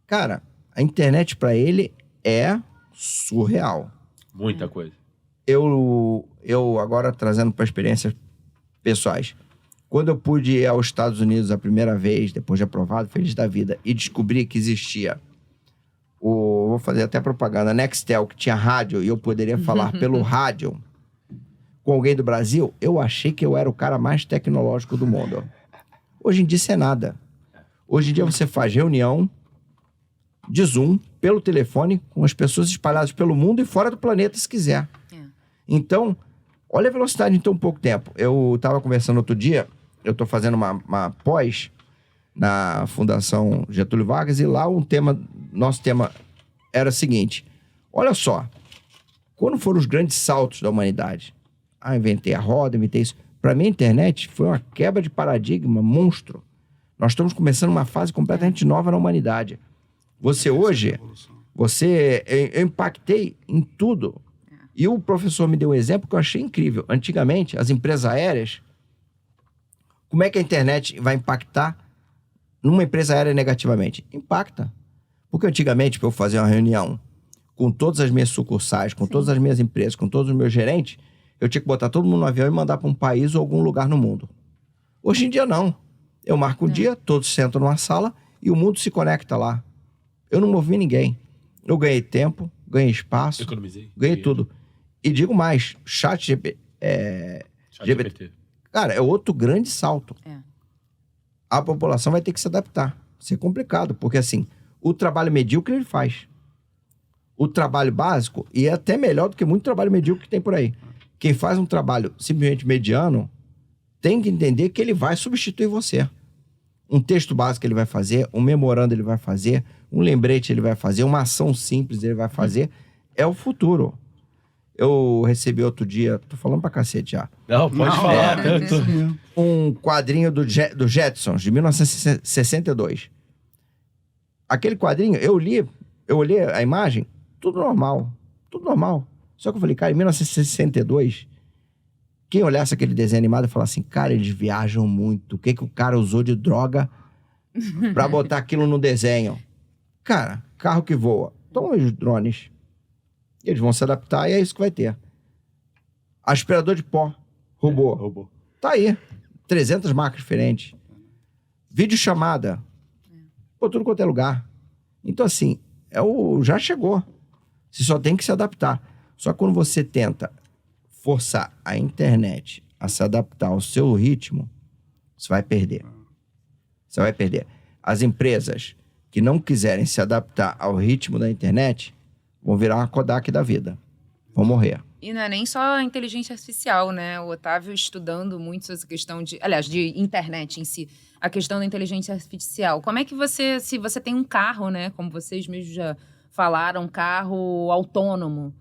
cara, a internet para ele é surreal. Muita coisa. Eu agora, trazendo para experiências pessoais, quando eu pude ir aos Estados Unidos a primeira vez, depois de aprovado, feliz da vida, e descobri que existia vou fazer até propaganda, Nextel, que tinha rádio, e eu poderia falar pelo rádio com alguém do Brasil, eu achei que eu era o cara mais tecnológico do mundo. Hoje em dia isso é nada. Hoje em dia você faz reunião de Zoom, pelo telefone, com as pessoas espalhadas pelo mundo e fora do planeta, se quiser. Então, olha a velocidade em tão pouco tempo. Eu estava conversando outro dia, eu estou fazendo uma pós na Fundação Getúlio Vargas, e lá nosso tema era o seguinte: olha só, quando foram os grandes saltos da humanidade? Inventei a roda, inventei isso. Para mim, a internet foi uma quebra de paradigma monstro. Nós estamos começando uma fase completamente nova na humanidade. Você hoje, eu impactei em tudo. E o professor me deu um exemplo que eu achei incrível. Antigamente, as empresas aéreas, como é que a internet vai impactar numa empresa aérea negativamente? Impacta. Porque antigamente, para eu fazer uma reunião com todas as minhas sucursais, com todas as minhas empresas, com todos os meus gerentes, eu tinha que botar todo mundo no avião e mandar para um país ou algum lugar no mundo. Hoje em dia, não. Eu marco um dia, todos sentam numa sala e o mundo se conecta lá. Eu não movi ninguém. Eu ganhei tempo, ganhei espaço, ganhei tudo. E digo mais, chat GPT. Cara, é outro grande salto. A população vai ter que se adaptar. Isso é complicado, porque assim, o trabalho medíocre ele faz. O trabalho básico, e é até melhor do que muito trabalho medíocre que tem por aí. Quem faz um trabalho simplesmente mediano tem que entender que ele vai substituir você. Um texto básico ele vai fazer, um memorando ele vai fazer, um lembrete ele vai fazer, uma ação simples ele vai fazer. É o futuro. Eu recebi outro dia, tô falando pra cacete já. Não, pode falar. Um quadrinho do Jetsons, de 1962. Aquele quadrinho, eu olhei a imagem, tudo normal. Só que eu falei, cara, em 1962, quem olhasse aquele desenho animado e falasse assim, cara, eles viajam muito. O que o cara usou de droga pra botar aquilo no desenho? Cara, carro que voa. Então, os drones, eles vão se adaptar e é isso que vai ter. Aspirador de pó, robô. Tá aí. 300 marcas diferentes. Videochamada. Pô, tudo quanto é lugar. Então, assim, já chegou. Você só tem que se adaptar. Só que quando você tenta forçar a internet a se adaptar ao seu ritmo, você vai perder. Você vai perder. As empresas que não quiserem se adaptar ao ritmo da internet vão virar uma Kodak da vida. Vão morrer. E não é nem só a inteligência artificial, né? O Otávio estudando muito essa questão de internet em si. A questão da inteligência artificial. Como é que se você tem um carro, né? Como vocês mesmos já falaram, um carro autônomo.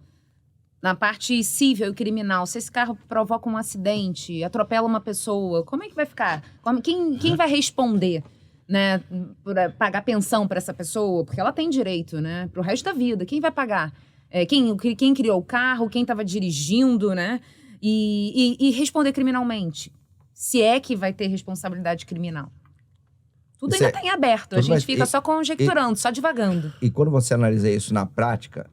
Na parte civil e criminal, se esse carro provoca um acidente, atropela uma pessoa, como é que vai ficar? Quem vai responder, né? Por pagar pensão para essa pessoa? Porque ela tem direito, né? Pro resto da vida. Quem vai pagar? Quem criou o carro? Quem estava dirigindo, né? E responder criminalmente. Se é que vai ter responsabilidade criminal. Tudo ainda está em aberto. A gente fica só conjecturando, só divagando. E quando você analisa isso na prática,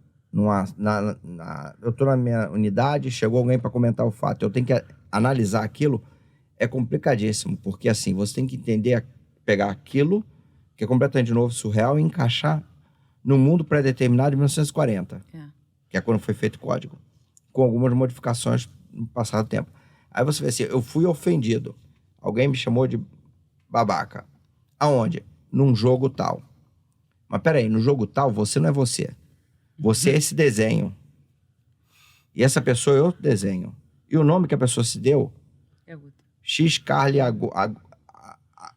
eu estou na minha unidade, chegou alguém para comentar o fato, eu tenho que analisar aquilo, é complicadíssimo, porque assim, você tem que entender, pegar aquilo, que é completamente novo, surreal, e encaixar no mundo pré-determinado de 1940, que é quando foi feito o código, com algumas modificações no passado tempo. Aí você vê assim, eu fui ofendido, alguém me chamou de babaca. Aonde? Num jogo tal. Mas peraí, no jogo tal, você não é você. Você é esse desenho. E essa pessoa é outro desenho. E o nome que a pessoa se deu? É outro. X Carly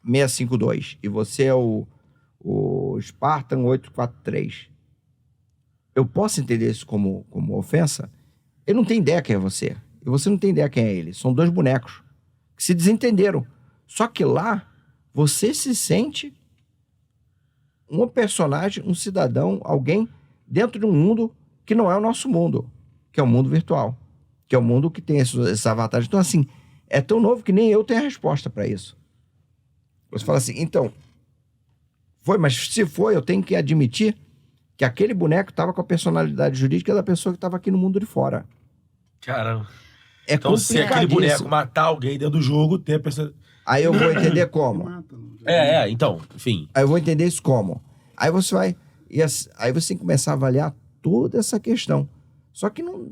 652. E você é o Spartan 843. Eu posso entender isso como ofensa? Ele não tem ideia quem é você. E você não tem ideia quem é ele. São dois bonecos que se desentenderam. Só que lá, você se sente um personagem, um cidadão, alguém dentro de um mundo que não é o nosso mundo, que é o mundo virtual, que é o mundo que tem esses avatares. Então, assim, é tão novo que nem eu tenho a resposta para isso. Você fala assim, então, mas se foi, eu tenho que admitir que aquele boneco estava com a personalidade jurídica da pessoa que estava aqui no mundo de fora. Caramba. É Então, se aquele boneco complicadíssimo. matar alguém dentro do jogo, tem a pessoa... Aí eu vou entender como. Então, enfim. Aí eu vou entender isso como. Aí você vai... Aí você tem que começar a avaliar toda essa questão. Só que não...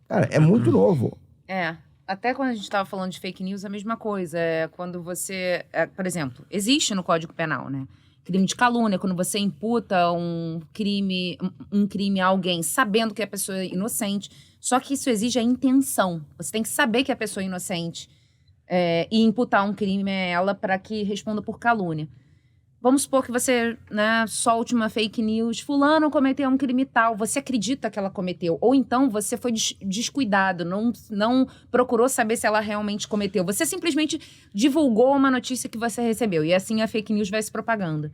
Cara, é muito novo. Até quando a gente estava falando de fake news, a mesma coisa. Quando você... por exemplo, existe no Código Penal, né? Crime de calúnia, quando você imputa um crime a alguém sabendo que a pessoa é inocente. Só que isso exige a intenção. Você tem que saber que a pessoa é inocente e imputar um crime a ela para que responda por calúnia. Vamos supor que você, né, solte uma fake news. Fulano cometeu um crime tal. Você acredita que ela cometeu. Ou então você foi descuidado, não procurou saber se ela realmente cometeu. Você simplesmente divulgou uma notícia que você recebeu. E assim a fake news vai se propagando.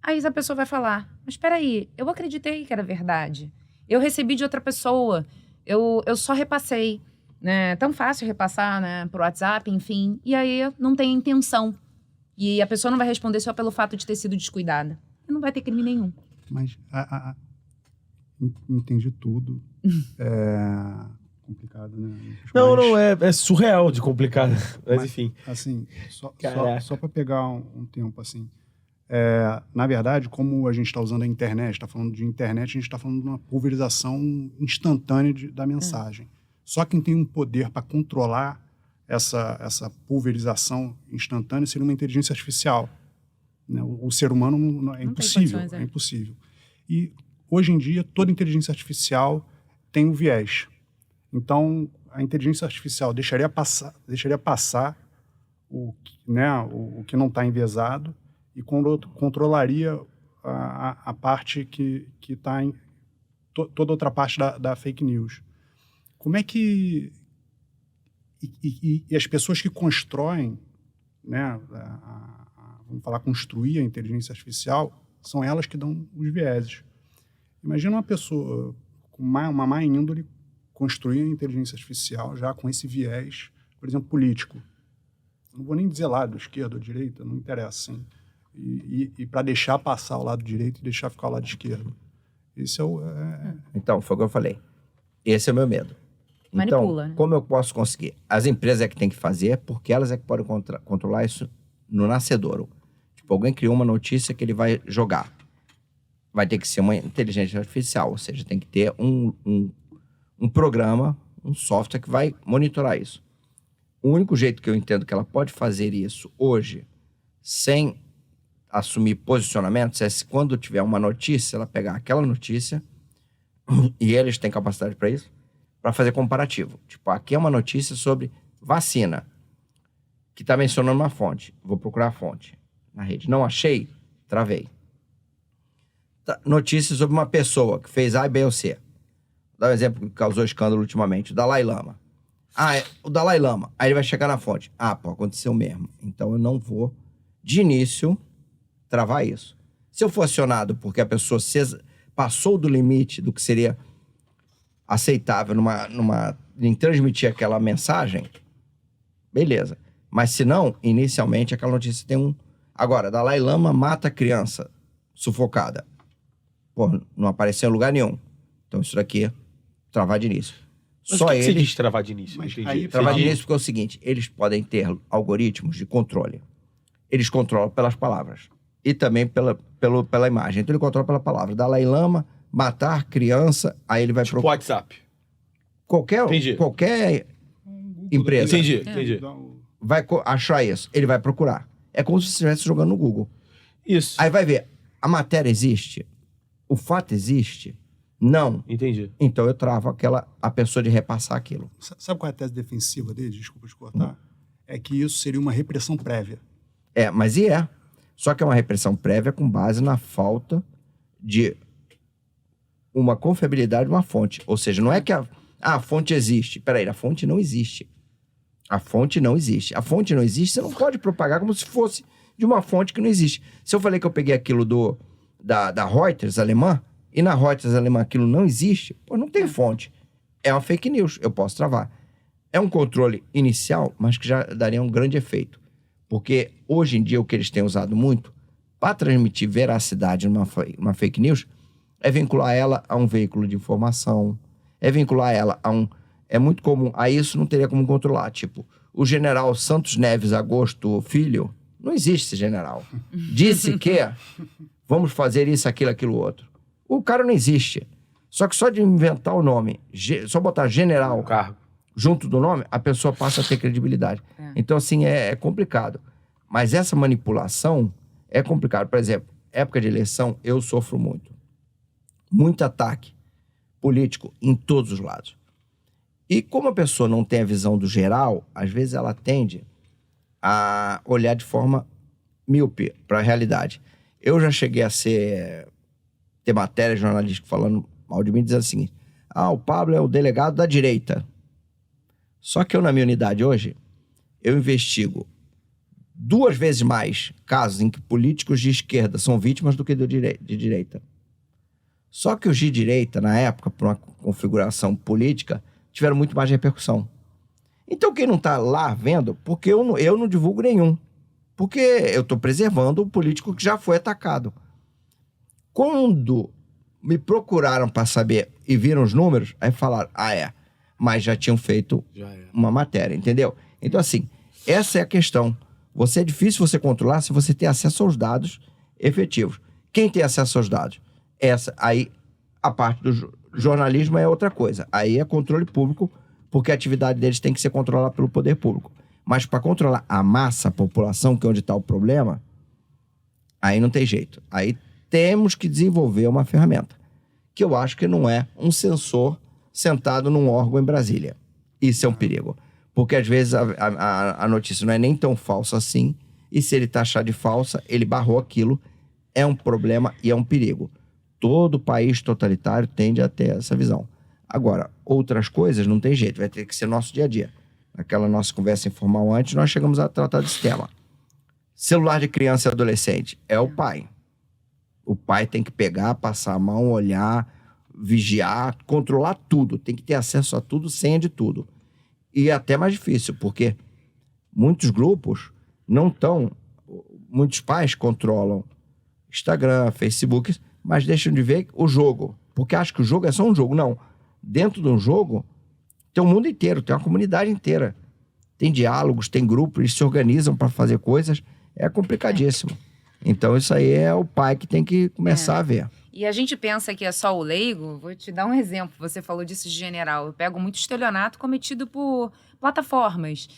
Aí a pessoa vai falar, mas peraí, eu acreditei que era verdade. Eu recebi de outra pessoa. Eu só repassei. Né? É tão fácil repassar, né, por WhatsApp, enfim. E aí não tem intenção. E a pessoa não vai responder só pelo fato de ter sido descuidada. E não vai ter crime nenhum. Mas entendi tudo. É complicado, né? Não, é surreal de complicado. Mas enfim. Assim, só para pegar um tempo, assim. Na verdade, como a gente está usando a internet, está falando de internet, a gente está falando de uma pulverização instantânea da mensagem. Só quem tem um poder para controlar essa pulverização instantânea seria uma inteligência artificial. Né? O ser humano é impossível. É impossível. E, hoje em dia, toda inteligência artificial tem um viés. Então, a inteligência artificial deixaria passar o que não está enviesado e controlaria a parte que está em toda outra parte da fake news. Como é que... E as pessoas que constroem, né, vamos falar, construir a inteligência artificial, são elas que dão os vieses. Imagina uma pessoa com uma má índole construir a inteligência artificial já com esse viés, por exemplo, político. Não vou nem dizer lado, esquerda ou direita, não interessa, sim. E para deixar passar o lado direito e deixar ficar o lado esquerdo. Esse é Então, foi o que eu falei. Esse é o meu medo. Manipula, então, né? como eu posso conseguir? As empresas é que tem que fazer, porque elas é que podem controlar isso no nascedouro. Tipo, alguém criou uma notícia que ele vai jogar. Vai ter que ser uma inteligência artificial, ou seja, tem que ter um programa, um software que vai monitorar isso. O único jeito que eu entendo que ela pode fazer isso hoje, sem assumir posicionamentos, é se quando tiver uma notícia, ela pegar aquela notícia, e eles têm capacidade para isso, para fazer comparativo. Tipo, aqui é uma notícia sobre vacina, que está mencionando uma fonte. Vou procurar a fonte na rede. Não achei, travei. Notícias sobre uma pessoa que fez A, B ou C. Vou dar um exemplo que causou escândalo ultimamente. O Dalai Lama. O Dalai Lama. Aí ele vai chegar na fonte. Aconteceu mesmo. Então eu não vou, de início, travar isso. Se eu for acionado porque a pessoa passou do limite do que seria aceitável em transmitir aquela mensagem, beleza. Mas se não, inicialmente aquela notícia tem Agora, Dalai Lama mata criança sufocada. Pô, não apareceu em lugar nenhum. Então isso daqui, travar de início. Mas Só o que eles... você diz travar de início? Mas Entendi. aí, Travar de início porque é o seguinte, eles podem ter algoritmos de controle. Eles controlam pelas palavras. E também pela imagem. Então ele controla pela palavra. Dalai Lama, matar criança, aí ele vai Tipo procurar. WhatsApp. Qualquer empresa Entendi. vai vai achar isso. Ele vai procurar. É como se você estivesse jogando no Google. Isso. Aí vai ver, a matéria existe? O fato existe? Não. Entendi. Então eu travo a pessoa de repassar aquilo. Sabe qual é a tese defensiva dele? Desculpa te cortar. É que isso seria uma repressão prévia. Mas é. Só que é uma repressão prévia com base na falta de uma confiabilidade de uma fonte. Ou seja, não é que a fonte existe. Peraí, a fonte não existe. A fonte não existe. A fonte não existe, você não pode propagar como se fosse de uma fonte que não existe. Se eu falei que eu peguei aquilo da Reuters alemã, e na Reuters alemã aquilo não existe, pô, não tem fonte. É uma fake news, eu posso travar. É um controle inicial, mas que já daria um grande efeito. Porque hoje em dia o que eles têm usado muito para transmitir veracidade numa fake news é vincular ela a um veículo de informação, é vincular ela a um... É muito comum, aí isso não teria como controlar. Tipo, o general Santos Neves Agosto Filho, não existe esse general. Disse que vamos fazer isso, aquilo, outro. O cara não existe. Só que só de inventar o nome, só botar general cargo junto do nome, a pessoa passa a ter credibilidade. Então, assim, é complicado. Mas essa manipulação é complicado. Por exemplo, época de eleição, eu sofro muito. Muito ataque político em todos os lados. E como a pessoa não tem a visão do geral, às vezes ela tende a olhar de forma míope para a realidade. Eu já cheguei a ter matéria jornalística falando mal de mim, dizendo o seguinte: o Pablo é o delegado da direita. Só que eu, na minha unidade hoje, eu investigo 2 vezes mais casos em que políticos de esquerda são vítimas do que de direita. Só que os de direita, na época, por uma configuração política, tiveram muito mais repercussão. Então, quem não está lá vendo, porque eu não divulgo nenhum. Porque eu estou preservando o político que já foi atacado. Quando me procuraram para saber e viram os números, aí falaram, mas já tinham feito uma matéria, entendeu? Então, assim, essa é a questão. É difícil você controlar se você tem acesso aos dados efetivos. Quem tem acesso aos dados? Aí, a parte do jornalismo é outra coisa. Aí é controle público, porque a atividade deles tem que ser controlada pelo poder público. Mas para controlar a massa, a população, que é onde está o problema, aí não tem jeito. Aí temos que desenvolver uma ferramenta, que eu acho que não é um sensor sentado num órgão em Brasília. Isso é um perigo. Porque às vezes a notícia não é nem tão falsa assim, e se ele taxar de falsa, ele barrou aquilo, é um problema e é um perigo. Todo país totalitário tende a ter essa visão. Agora, outras coisas não tem jeito, vai ter que ser nosso dia a dia. Naquela nossa conversa informal antes, nós chegamos a tratar desse tema. Celular de criança e adolescente é o pai. O pai tem que pegar, passar a mão, olhar, vigiar, controlar tudo. Tem que ter acesso a tudo, senha de tudo. E é até mais difícil, porque muitos grupos não estão... Muitos pais controlam Instagram, Facebook, mas deixam de ver o jogo. Porque acham que o jogo é só um jogo. Não. Dentro de um jogo, tem o mundo inteiro, tem uma comunidade inteira. Tem diálogos, tem grupos, eles se organizam para fazer coisas. É complicadíssimo. Então, isso aí é o pai que tem que começar a ver. E a gente pensa que é só o leigo. Vou te dar um exemplo. Você falou disso de general. Eu pego muito estelionato cometido por plataformas.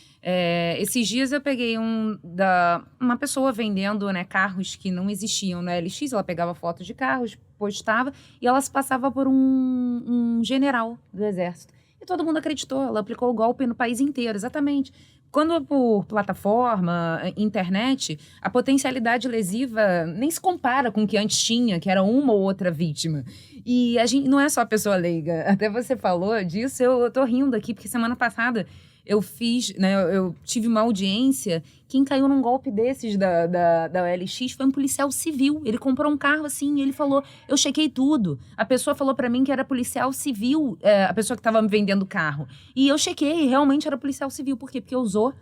Esses dias eu peguei uma pessoa vendendo, né, carros que não existiam no LX. Ela pegava fotos de carros, postava, e ela se passava por um general do Exército. E todo mundo acreditou. Ela aplicou o golpe no país inteiro, exatamente. Quando é por plataforma, internet, a potencialidade lesiva nem se compara com o que antes tinha, que era uma ou outra vítima. E a gente não é só a pessoa leiga. Até você falou disso, eu tô rindo aqui, porque semana passada eu tive uma audiência. Quem caiu num golpe desses da OLX foi um policial civil. Ele comprou um carro assim, e ele falou, eu chequei tudo. A pessoa falou pra mim que era policial civil, a pessoa que tava me vendendo o carro. E eu chequei, realmente era policial civil. Por quê? Porque usou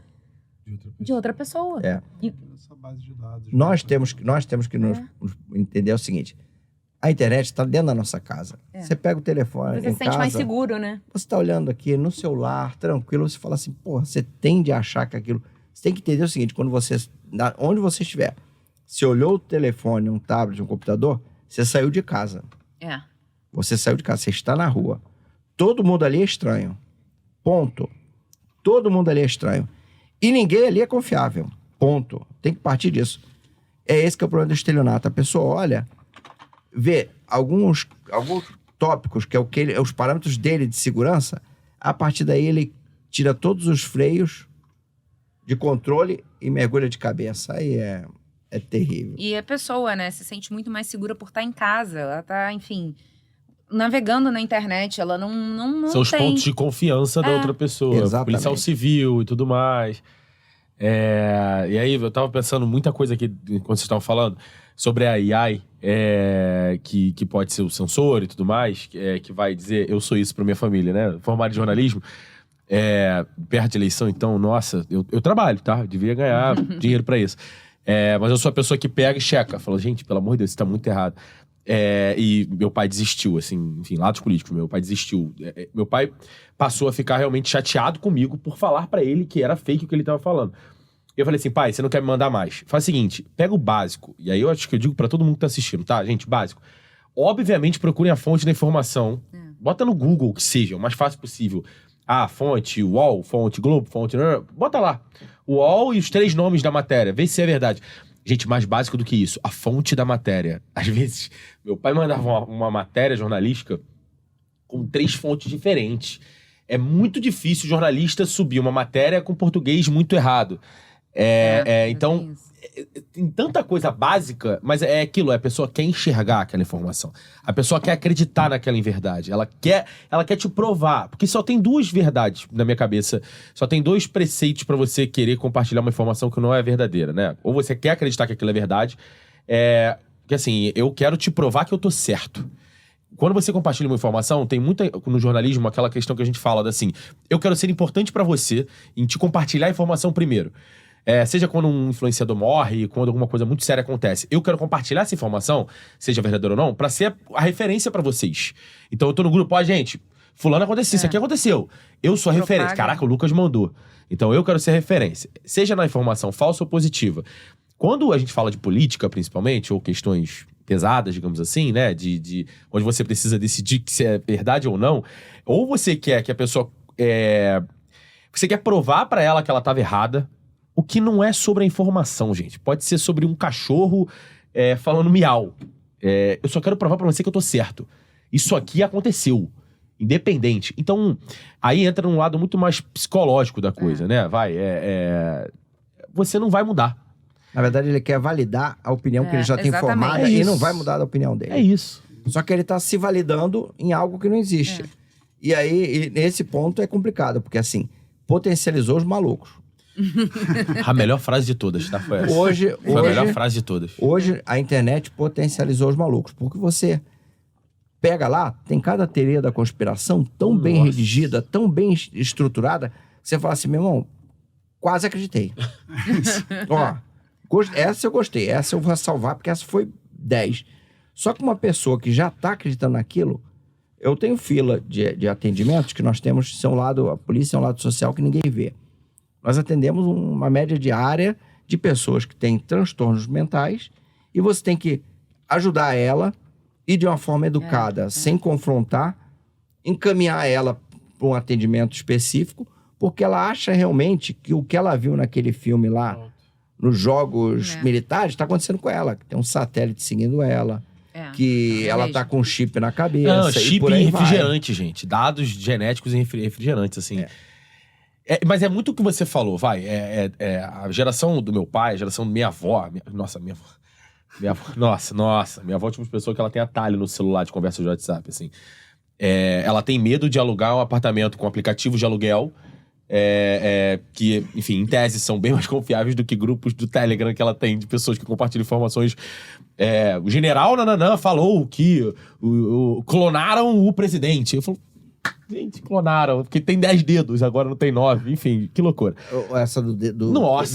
de outra pessoa. Essa base de dados. Nós temos que nos entender o seguinte. A internet está dentro da nossa casa. Você pega o telefone Você se sente mais seguro, né? Você está olhando aqui no celular, tranquilo, você fala assim, porra, você tende a achar que aquilo... Você tem que entender o seguinte, onde você estiver, se olhou o telefone, um tablet, um computador, você saiu de casa. Você saiu de casa, você está na rua. Todo mundo ali é estranho. Ponto. Todo mundo ali é estranho. E ninguém ali é confiável. Ponto. Tem que partir disso. É esse que é o problema do estelionato. A pessoa olha, vê alguns tópicos, que é os parâmetros dele de segurança, a partir daí ele tira todos os freios de controle e mergulha de cabeça. Aí é terrível. E a pessoa, né, se sente muito mais segura por estar em casa. Ela tá, enfim, navegando na internet. Ela não São os tem... pontos de confiança da outra pessoa. Exatamente. Policial civil e tudo mais. E aí, eu tava pensando muita coisa aqui, enquanto vocês estavam falando, sobre a AI, que pode ser o sensor e tudo mais, que vai dizer, eu sou isso pra minha família, né? Formado em jornalismo, perto de eleição, então, nossa, eu trabalho, tá? Eu devia ganhar dinheiro pra isso. Mas eu sou a pessoa que pega e checa. Fala, gente, pelo amor de Deus, isso tá muito errado. E meu pai desistiu, assim, enfim, lados políticos, meu pai desistiu. Meu pai passou a ficar realmente chateado comigo por falar pra ele que era fake o que ele tava falando. Eu falei assim, pai, você não quer me mandar mais? Faz o seguinte, pega o básico. E aí eu acho que eu digo pra todo mundo que tá assistindo, tá, gente? Básico. Obviamente, procurem a fonte da informação. Bota no Google, que seja, o mais fácil possível. Fonte UOL, fonte Globo, fonte... Bota lá. UOL e os 3 nomes da matéria. Vê se é verdade. Gente, mais básico do que isso, a fonte da matéria. Às vezes, meu pai mandava uma matéria jornalística com 3 fontes diferentes. É muito difícil o jornalista subir uma matéria com português muito errado. Então, tem tanta coisa básica, mas é aquilo, a pessoa quer enxergar aquela informação. A pessoa quer acreditar naquela verdade. Ela quer te provar. Porque só tem 2 verdades na minha cabeça. Só tem 2 preceitos pra você querer compartilhar uma informação que não é verdadeira, né? Ou você quer acreditar que aquilo é verdade. Que assim, eu quero te provar que eu tô certo. Quando você compartilha uma informação, tem muita, no jornalismo, aquela questão que a gente fala assim, eu quero ser importante pra você em te compartilhar a informação primeiro. Seja quando um influenciador morre, quando alguma coisa muito séria acontece. Eu quero compartilhar essa informação, seja verdadeira ou não, pra ser a referência pra vocês. Então eu tô no grupo, gente, fulano aconteceu, isso aqui aconteceu. Eu sou a referência. Caraca, o Lucas mandou. Então eu quero ser referência. Seja na informação falsa ou positiva. Quando a gente fala de política, principalmente, ou questões pesadas, digamos assim, né, de onde você precisa decidir se é verdade ou não, ou você quer que a pessoa... Você quer provar pra ela que ela tava errada, o que não é sobre a informação, gente. Pode ser sobre um cachorro falando miau. Eu só quero provar pra você que eu tô certo. Isso aqui aconteceu. Independente. Então, aí entra num lado muito mais psicológico da coisa, né? Você não vai mudar. Na verdade, ele quer validar a opinião que ele já tem formada e não vai mudar a opinião dele. É isso. Só que ele tá se validando em algo que não existe. E aí, nesse ponto, é complicado. Porque, assim, potencializou os malucos. A melhor frase de todas, tá? Foi essa. Foi a melhor frase de todas. Hoje, a internet potencializou os malucos. Porque você pega lá, tem cada teoria da conspiração tão bem redigida, tão bem estruturada, que você fala assim, meu irmão, quase acreditei. Essa eu gostei, essa eu vou salvar, porque essa foi 10. Só que uma pessoa que já tá acreditando naquilo, eu tenho fila de atendimentos que nós temos, a polícia é um lado social que ninguém vê. Nós atendemos uma média diária de pessoas que têm transtornos mentais e você tem que ajudar ela e de uma forma educada, sem confrontar, encaminhar ela para um atendimento específico, porque ela acha realmente que o que ela viu naquele filme lá, nos jogos militares, está acontecendo com ela. Que tem um satélite seguindo ela, que ela tá com um chip na cabeça. Não, chip e refrigerante, gente. Dados genéticos e refrigerantes, assim. Mas é muito o que você falou, a geração do meu pai, a geração da minha avó. Minha avó tinha uma pessoa que ela tem atalho no celular de conversa de WhatsApp, assim. Ela tem medo de alugar um apartamento com aplicativo de aluguel, que, enfim, em tese são bem mais confiáveis do que grupos do Telegram que ela tem de pessoas que compartilham informações. O general Nananã falou que clonaram o presidente. Eu falo, gente, clonaram, porque tem 10 dedos, agora não tem 9. Enfim, que loucura. Essa do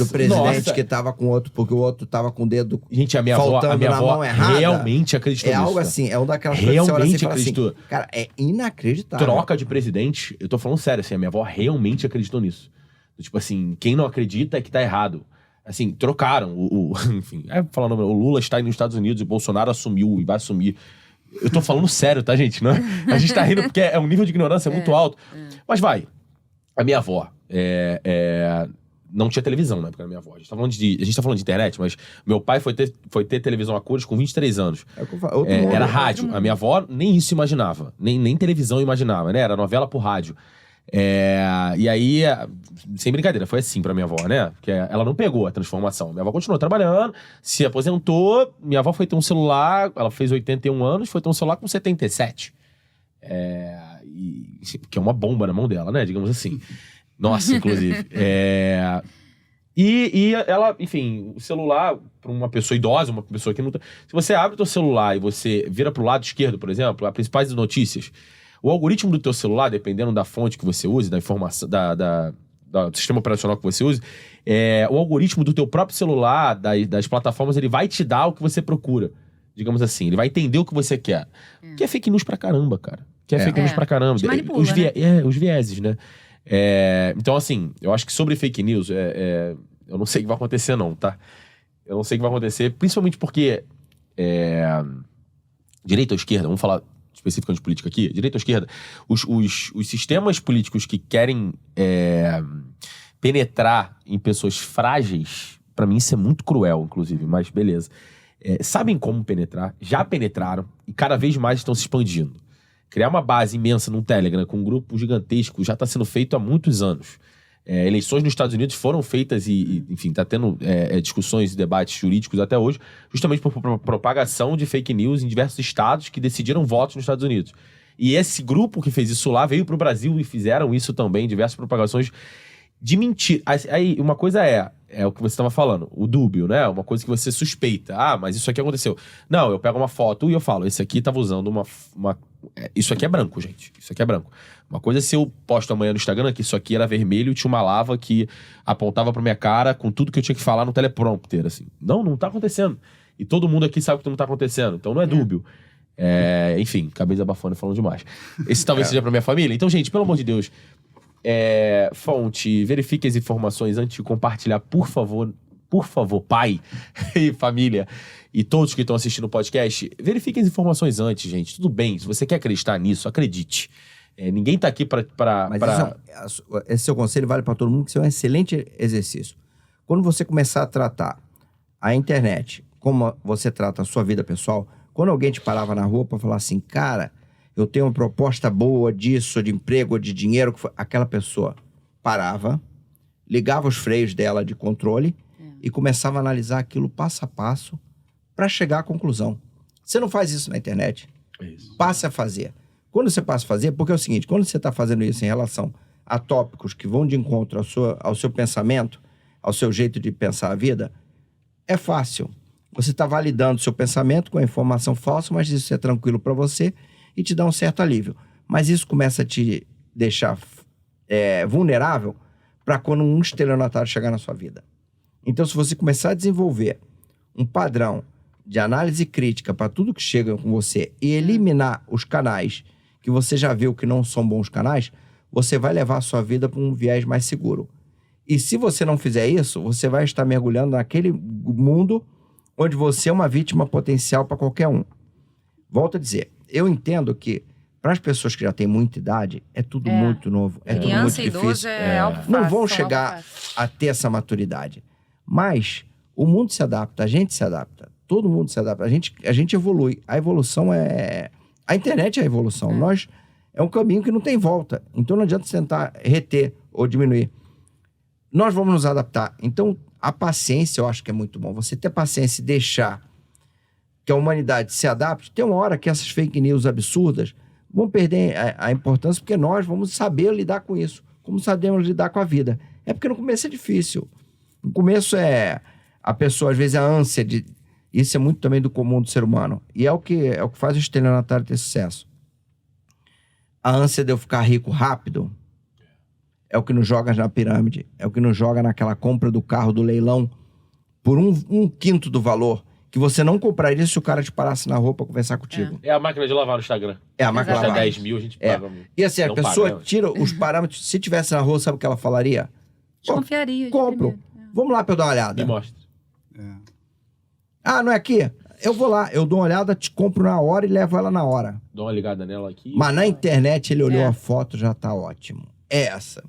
presidente que tava com outro, porque o outro tava com o dedo. Gente, a minha avó realmente acreditou nisso. É algo assim, é uma daquelas coisas que você olha assim e fala assim, cara, é inacreditável. Troca de presidente, eu tô falando sério, assim, a minha avó realmente acreditou nisso. Tipo assim, quem não acredita é que tá errado. Assim, trocaram enfim, falando, o Lula está aí nos Estados Unidos e o Bolsonaro assumiu e vai assumir. Eu tô falando sério, tá, gente? Não? A gente tá rindo porque um nível de ignorância muito alto. Mas a minha avó não tinha televisão na época da minha avó. A gente tá falando de internet, mas meu pai foi ter televisão a cores com 23 anos. Era rádio. A minha avó nem isso imaginava. Nem televisão imaginava, né? Era novela por rádio. E aí, sem brincadeira, foi assim pra minha avó, né? Porque ela não pegou a transformação. Minha avó continuou trabalhando, se aposentou. Minha avó foi ter um celular, ela fez 81 anos, foi ter um celular com 77. Que é uma bomba na mão dela, né? Digamos assim. Nossa, inclusive. E ela, enfim, o celular, para uma pessoa idosa, uma pessoa que não tá... Se você abre o teu celular e você vira pro lado esquerdo, por exemplo, as principais notícias, o algoritmo do teu celular, dependendo da fonte que você use, da informação, do sistema operacional que você use, o algoritmo do teu próprio celular, das plataformas, ele vai te dar o que você procura. Digamos assim, ele vai entender o que você quer. Que é fake news pra caramba, cara. Que é fake news pra caramba. Te manipula, os vieses, né? Então, assim, eu acho que sobre fake news, eu não sei o que vai acontecer, não, tá? Eu não sei o que vai acontecer, principalmente porque direita ou esquerda, vamos falar especificamente de política aqui, direita ou esquerda, os sistemas políticos que querem penetrar em pessoas frágeis, pra mim isso é muito cruel, inclusive, mas beleza. Sabem como penetrar, já penetraram e cada vez mais estão se expandindo. Criar uma base imensa num Telegram com um grupo gigantesco já está sendo feito há muitos anos. Eleições nos Estados Unidos foram feitas enfim, está tendo discussões e debates jurídicos até hoje, justamente por propagação de fake news em diversos estados que decidiram votos nos Estados Unidos. E esse grupo que fez isso lá veio para o Brasil e fizeram isso também, diversas propagações de mentira. Aí, uma coisa é o que você estava falando, o dúbio, né? Uma coisa que você suspeita. Mas isso aqui aconteceu. Não, eu pego uma foto e eu falo, esse aqui estava usando isso aqui é branco, gente. Isso aqui é branco. Uma coisa é se eu posto amanhã no Instagram que isso aqui era vermelho e tinha uma lava que apontava pra minha cara com tudo que eu tinha que falar no teleprompter, assim. Não tá acontecendo. E todo mundo aqui sabe que não tá acontecendo. Então não é dúbio. Enfim, acabei desabafando e falando demais. Esse talvez seja pra minha família. Então, gente, pelo amor de Deus, fonte, verifique as informações antes de compartilhar, por favor, pai e família e todos que estão assistindo o podcast, verifiquem as informações antes, gente. Tudo bem, se você quer acreditar nisso, acredite. Ninguém tá aqui pra... Mas esse seu conselho vale para todo mundo, que isso é um excelente exercício. Quando você começar a tratar a internet como você trata a sua vida pessoal, quando alguém te parava na rua para falar assim, cara, eu tenho uma proposta boa disso, de emprego, de dinheiro, aquela pessoa parava, ligava os freios dela de controle e começava a analisar aquilo passo a passo para chegar à conclusão. Você não faz isso na internet. Passe a fazer. Quando você passa a fazer, porque é o seguinte, quando você está fazendo isso em relação a tópicos que vão de encontro ao seu pensamento, ao seu jeito de pensar a vida, é fácil. Você está validando o seu pensamento com a informação falsa, mas isso é tranquilo para você e te dá um certo alívio. Mas isso começa a te deixar vulnerável para quando um estelionatário chegar na sua vida. Então, se você começar a desenvolver um padrão de análise crítica para tudo que chega com você e eliminar os canais que você já viu que não são bons canais, você vai levar a sua vida para um viés mais seguro. E se você não fizer isso, você vai estar mergulhando naquele mundo onde você é uma vítima potencial para qualquer um. Volto a dizer, eu entendo que para as pessoas que já têm muita idade, é tudo muito novo, é tudo muito difícil. Não vão chegar a ter essa maturidade. Mas o mundo se adapta, a gente se adapta, todo mundo se adapta, a gente evolui. A evolução a internet é a evolução. É um caminho que não tem volta. Então não adianta tentar reter ou diminuir. Nós vamos nos adaptar. Então a paciência eu acho que é muito bom. Você ter paciência e deixar que a humanidade se adapte, tem uma hora que essas fake news absurdas vão perder a importância, porque nós vamos saber lidar com isso, como sabemos lidar com a vida. É porque no começo é difícil. No começo a pessoa, às vezes, a ânsia de... Isso é muito também do comum do ser humano. E é o que faz o estelionatário ter sucesso. A ânsia de eu ficar rico rápido é o que nos joga na pirâmide, é o que nos joga naquela compra do carro do leilão por um quinto do valor, que você não compraria se o cara te parasse na rua pra conversar contigo. É a máquina de lavar no Instagram. É a máquina de lavar. 10 mil, a gente paga. E assim, a pessoa tira os parâmetros. Se tivesse na rua, sabe o que ela falaria? Desconfiaria. Compro. Vamos lá pra eu dar uma olhada. Me mostra. Não é aqui? Eu vou lá, eu dou uma olhada, te compro na hora e levo ela na hora. Dou uma ligada nela aqui. Mas na internet ele olhou a foto, já tá ótimo. É essa.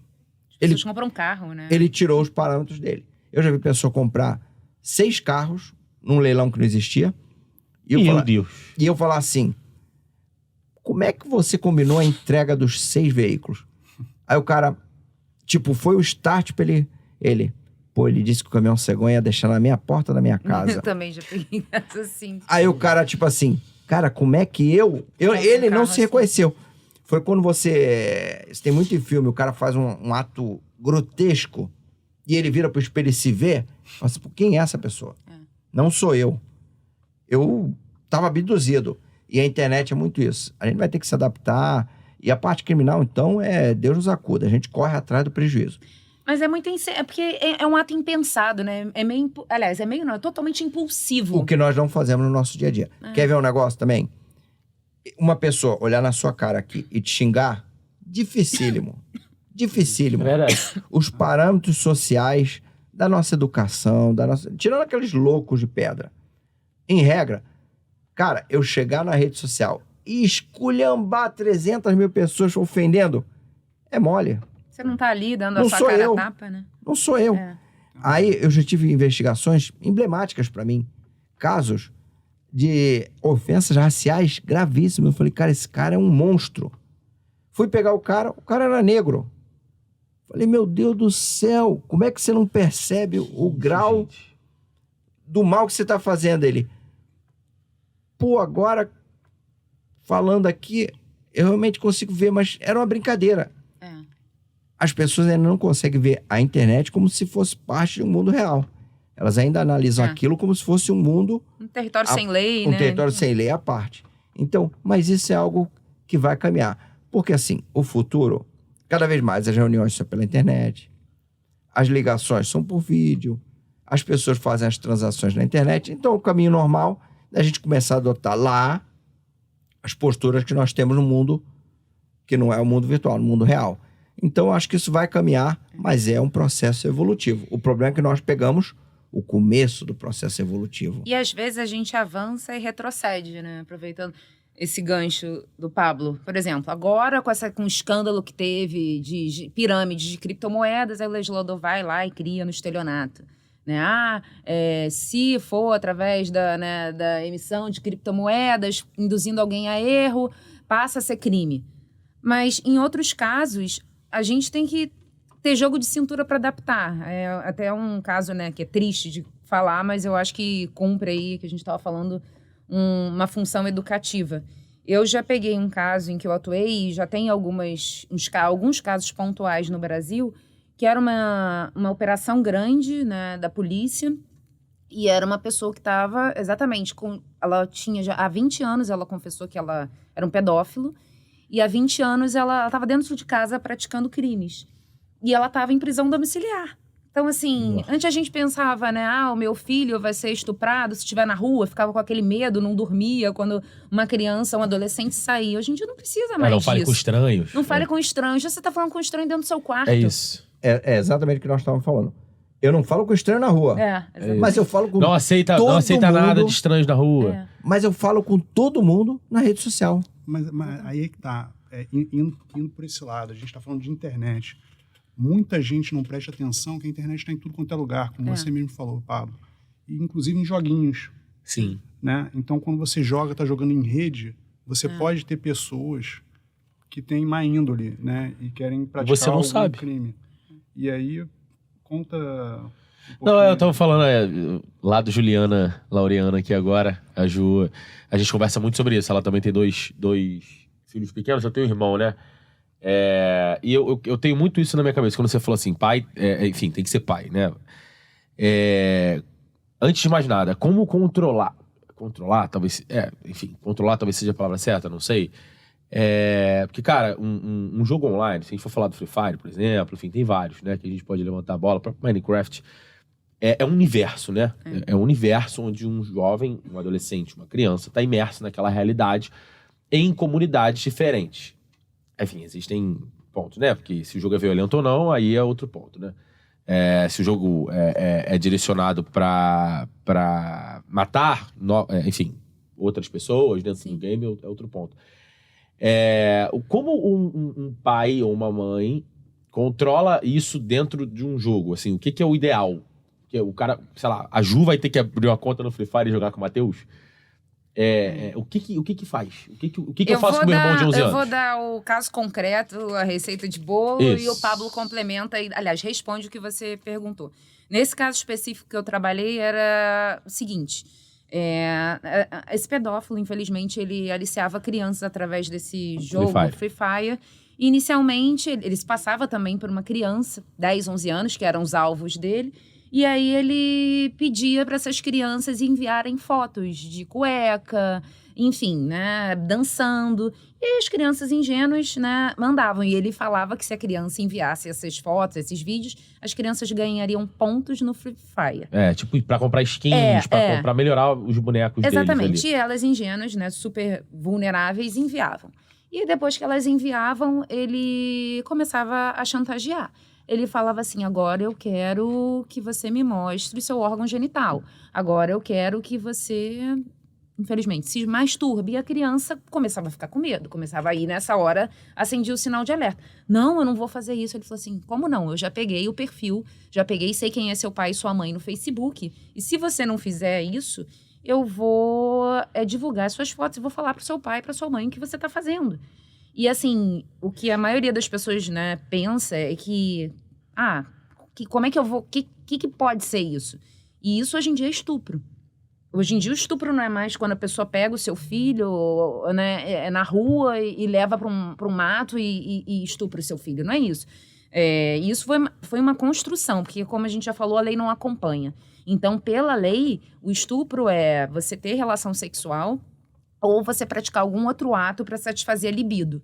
pessoas compram um carro, né? Ele tirou os parâmetros dele. Eu já vi pessoa comprar 6 carros num leilão que não existia. Meu Deus. E eu falar assim, como é que você combinou a entrega dos 6 veículos? Aí o cara, tipo, foi o start pra ele disse que o caminhão cegonha ia deixar na minha porta da minha casa. Eu também já peguei essa assim. Aí o cara, tipo assim, cara, como é que ele não se reconheceu. Foi quando você tem muito em filme, o cara faz um ato grotesco e ele vira pro espelho e se vê, fala assim, quem é essa pessoa? Não sou eu. Eu tava abduzido. E a internet é muito isso. A gente vai ter que se adaptar. E a parte criminal, então, Deus nos acuda. A gente corre atrás do prejuízo. Mas é muito... É porque é um ato impensado, né? É meio... Aliás, é totalmente impulsivo. O que nós não fazemos no nosso dia a dia. Quer ver um negócio também? Uma pessoa olhar na sua cara aqui e te xingar, dificílimo. Dificílimo. É verdade. Os parâmetros sociais da nossa educação, tirando aqueles loucos de pedra. Em regra, cara, eu chegar na rede social e esculhambar 300 mil pessoas ofendendo, é mole. Você não tá ali dando Não a sua sou cara eu. a tapa, né? Não sou eu. Aí eu já tive investigações emblemáticas pra mim. Casos de ofensas raciais gravíssimas. Eu falei, cara, esse cara é um monstro. Fui pegar o cara era negro. Falei, meu Deus do céu, como é que você não percebe o grau do mal que você tá fazendo? Ele, pô, agora, falando aqui, eu realmente consigo ver, mas era uma brincadeira. As pessoas ainda não conseguem ver a internet como se fosse parte de um mundo real. Elas ainda analisam aquilo como se fosse um mundo... Um território sem lei, né? Um território sem lei à parte. Então, mas isso é algo que vai caminhar. Porque, assim, o futuro, cada vez mais as reuniões são pela internet, as ligações são por vídeo, as pessoas fazem as transações na internet. Então, o caminho normal é a gente começar a adotar lá as posturas que nós temos no mundo, que não é o mundo virtual, no mundo real. Então, eu acho que isso vai caminhar, mas é um processo evolutivo. O problema é que nós pegamos o começo do processo evolutivo. E às vezes a gente avança e retrocede, né? Aproveitando esse gancho do Pablo. Por exemplo, agora com o escândalo que teve de pirâmides de criptomoedas, aí o legislador vai lá e cria no estelionato. Né? Se for através da emissão de criptomoedas, induzindo alguém a erro, passa a ser crime. Mas em outros casos, a gente tem que ter jogo de cintura para adaptar. É até um caso, né, que é triste de falar, mas eu acho que cumpre aí, que a gente estava falando, uma função educativa. Eu já peguei um caso em que eu atuei e já tem alguns casos pontuais no Brasil, que era uma operação grande, né, da polícia, e era uma pessoa que estava exatamente ela tinha já há 20 anos, ela confessou que ela era um pedófilo, e há 20 anos ela estava dentro de casa praticando crimes. E ela estava em prisão domiciliar. Então, assim, antes a gente pensava, né? O meu filho vai ser estuprado se estiver na rua, ficava com aquele medo, não dormia quando uma criança, um adolescente saía. Hoje em dia não precisa mais Não disso. fale com estranhos. Não fale com estranhos. Já você tá falando com estranho dentro do seu quarto. É isso. É exatamente o que nós estávamos falando. Eu não falo com estranho na rua. Exatamente. Mas eu falo com Não aceita todo nada mundo, de estranhos na rua. Mas eu falo com todo mundo na rede social. Mas aí é que tá. Indo por esse lado, a gente está falando de internet. Muita gente não presta atenção que a internet está em tudo quanto é lugar, como você mesmo falou, Pablo. E, inclusive em joguinhos. Sim. Né? Então, quando você está jogando em rede, você pode ter pessoas que têm má índole, né? E querem praticar Você não algum sabe. crime. E aí, conta... Não, eu tava falando lá do Juliana Laureana aqui agora, a Ju, a gente conversa muito sobre isso. Ela também tem dois filhos pequenos, eu tenho um irmão, né? E eu tenho muito isso na minha cabeça. Quando você falou assim, pai, enfim, tem que ser pai, né? Antes de mais nada, como controlar? Controlar, talvez... controlar talvez seja a palavra certa, não sei. Porque, cara, um jogo online, se a gente for falar do Free Fire, por exemplo, enfim, tem vários, né? Que a gente pode levantar a bola. Para Minecraft, é um universo, né? É um universo onde um jovem, um adolescente, uma criança está imerso naquela realidade em comunidades diferentes. Enfim, existem pontos, né? Porque se o jogo é violento ou não, aí é outro ponto, né? Se o jogo é direcionado para matar, enfim, outras pessoas dentro do game, é outro ponto. Como um pai ou uma mãe controla isso dentro de um jogo, assim, o que é o ideal? Que o cara, sei lá, a Ju vai ter que abrir uma conta no Free Fire e jogar com o Matheus? O que faz? O que eu faço com o meu irmão de 11 anos? Eu vou dar o caso concreto, a receita de bolo, Isso. e o Pablo complementa, aliás, responde o que você perguntou. Nesse caso específico que eu trabalhei, era o seguinte... esse pedófilo, infelizmente, ele aliciava crianças através desse jogo, Free Fire. E, inicialmente, ele se passava também por uma criança, 10, 11 anos, que eram os alvos dele. E aí ele pedia para essas crianças enviarem fotos de cueca, enfim, né, dançando. E aí as crianças ingênuas, né, mandavam. E ele falava que se a criança enviasse essas fotos, esses vídeos, as crianças ganhariam pontos no Free Fire. Tipo, pra comprar skins, pra melhorar os bonecos deles. Exatamente. E elas ingênuas, né, super vulneráveis, enviavam. E depois que elas enviavam, ele começava a chantagear. Ele falava assim, agora eu quero que você me mostre seu órgão genital. Agora eu quero que você, infelizmente, se masturbe. E a criança começava a ficar com medo. Começava a ir nessa hora, acendia o sinal de alerta. Não, eu não vou fazer isso. Ele falou assim, como não? Eu já peguei o perfil, já peguei, sei quem é seu pai e sua mãe no Facebook. E se você não fizer isso, eu vou divulgar as suas fotos e vou falar pro seu pai e pra sua mãe o que você tá fazendo. E assim, o que a maioria das pessoas, né, pensa é que, como é que eu vou, que pode ser isso? E isso hoje em dia é estupro. Hoje em dia o estupro não é mais quando a pessoa pega o seu filho, né, na rua e leva para um mato e estupra o seu filho. Não é isso. Isso foi uma construção, porque como a gente já falou, a lei não acompanha. Então, pela lei, o estupro é você ter relação sexual ou você praticar algum outro ato para satisfazer a libido.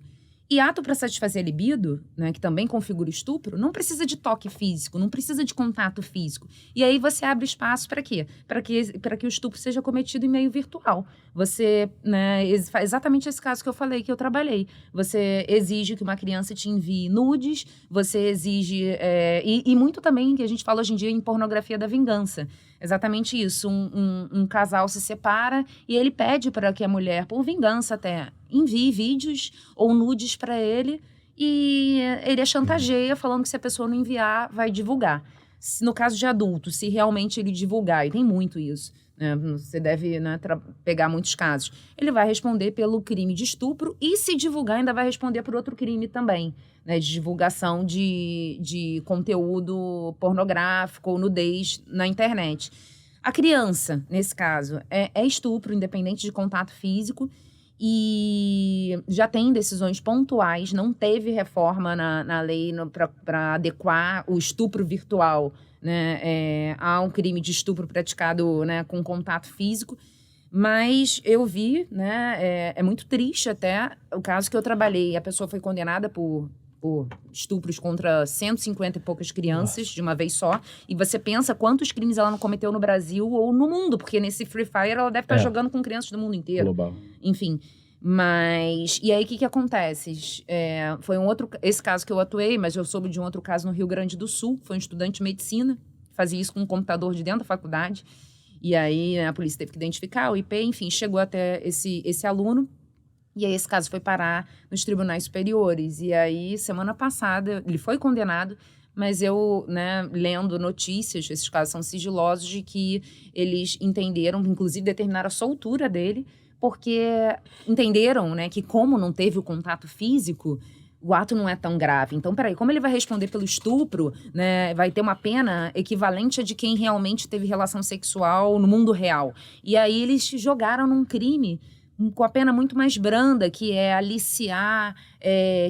E ato para satisfazer a libido, né, que também configura estupro, não precisa de toque físico, não precisa de contato físico. E aí você abre espaço para quê? Para que o estupro seja cometido em meio virtual. Você, né, exatamente esse caso que eu falei, que eu trabalhei. Você exige que uma criança te envie nudes, você exige... E muito também, que a gente fala hoje em dia em pornografia da vingança. Exatamente isso. Um casal se separa e ele pede para que a mulher, por vingança até, envie vídeos ou nudes para ele e ele a chantageia falando que se a pessoa não enviar, vai divulgar. No caso de adulto, se realmente ele divulgar, e tem muito isso, né, você deve, né, pegar muitos casos, ele vai responder pelo crime de estupro e se divulgar ainda vai responder por outro crime também, né, de divulgação de conteúdo pornográfico ou nudez na internet. A criança, nesse caso, é estupro, independente de contato físico, e já tem decisões pontuais, não teve reforma na lei para adequar o estupro virtual, né, a um crime de estupro praticado, né, com contato físico. Mas eu vi, né, é muito triste até o caso que eu trabalhei. A pessoa foi condenada por estupros contra 150 e poucas crianças de uma vez só. E você pensa quantos crimes ela não cometeu no Brasil ou no mundo, porque nesse Free Fire ela deve estar jogando com crianças do mundo inteiro. Global. Enfim, mas... E aí, o que acontece? Foi esse caso que eu atuei, mas eu soube de um outro caso no Rio Grande do Sul. Foi um estudante de medicina, fazia isso com um computador de dentro da faculdade. E aí, né, a polícia teve que identificar o IP, enfim, chegou até esse aluno. E aí esse caso foi parar nos tribunais superiores. E aí, semana passada, ele foi condenado, mas eu, né, lendo notícias, esses casos são sigilosos, de que eles entenderam, inclusive determinaram a soltura dele, porque entenderam, né, que como não teve o contato físico, o ato não é tão grave. Então, peraí, como ele vai responder pelo estupro, né, vai ter uma pena equivalente a de quem realmente teve relação sexual no mundo real. E aí eles jogaram num crime com a pena muito mais branda, que é aliciar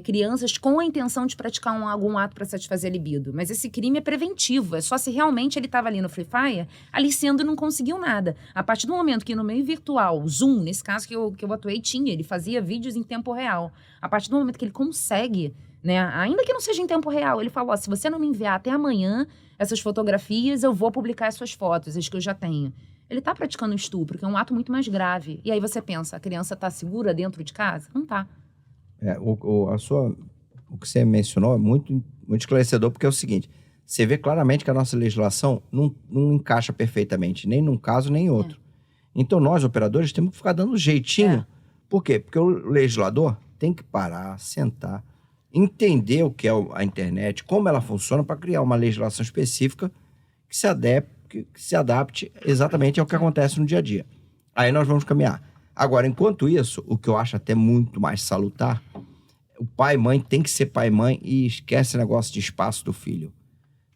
crianças com a intenção de praticar algum ato para satisfazer a libido. Mas esse crime é preventivo, é só se realmente ele estava ali no Free Fire, aliciando e não conseguiu nada. A partir do momento que no meio virtual, Zoom, nesse caso que eu atuei, ele fazia vídeos em tempo real. A partir do momento que ele consegue, né, ainda que não seja em tempo real, ele falou, se você não me enviar até amanhã essas fotografias, eu vou publicar as suas fotos, as que eu já tenho. Ele está praticando estupro, que é um ato muito mais grave. E aí você pensa, a criança está segura dentro de casa? Não está. O que você mencionou é muito, muito esclarecedor, porque é o seguinte, você vê claramente que a nossa legislação não encaixa perfeitamente, nem num caso, nem em outro. Então nós, operadores, temos que ficar dando jeitinho. Por quê? Porque o legislador tem que parar, sentar, entender o que é a internet, como ela funciona, para criar uma legislação específica que se adapte exatamente ao que acontece no dia a dia. Aí nós vamos caminhar. Agora, enquanto isso, o que eu acho até muito mais salutar, o pai e mãe tem que ser pai e mãe e esquece o negócio de espaço do filho.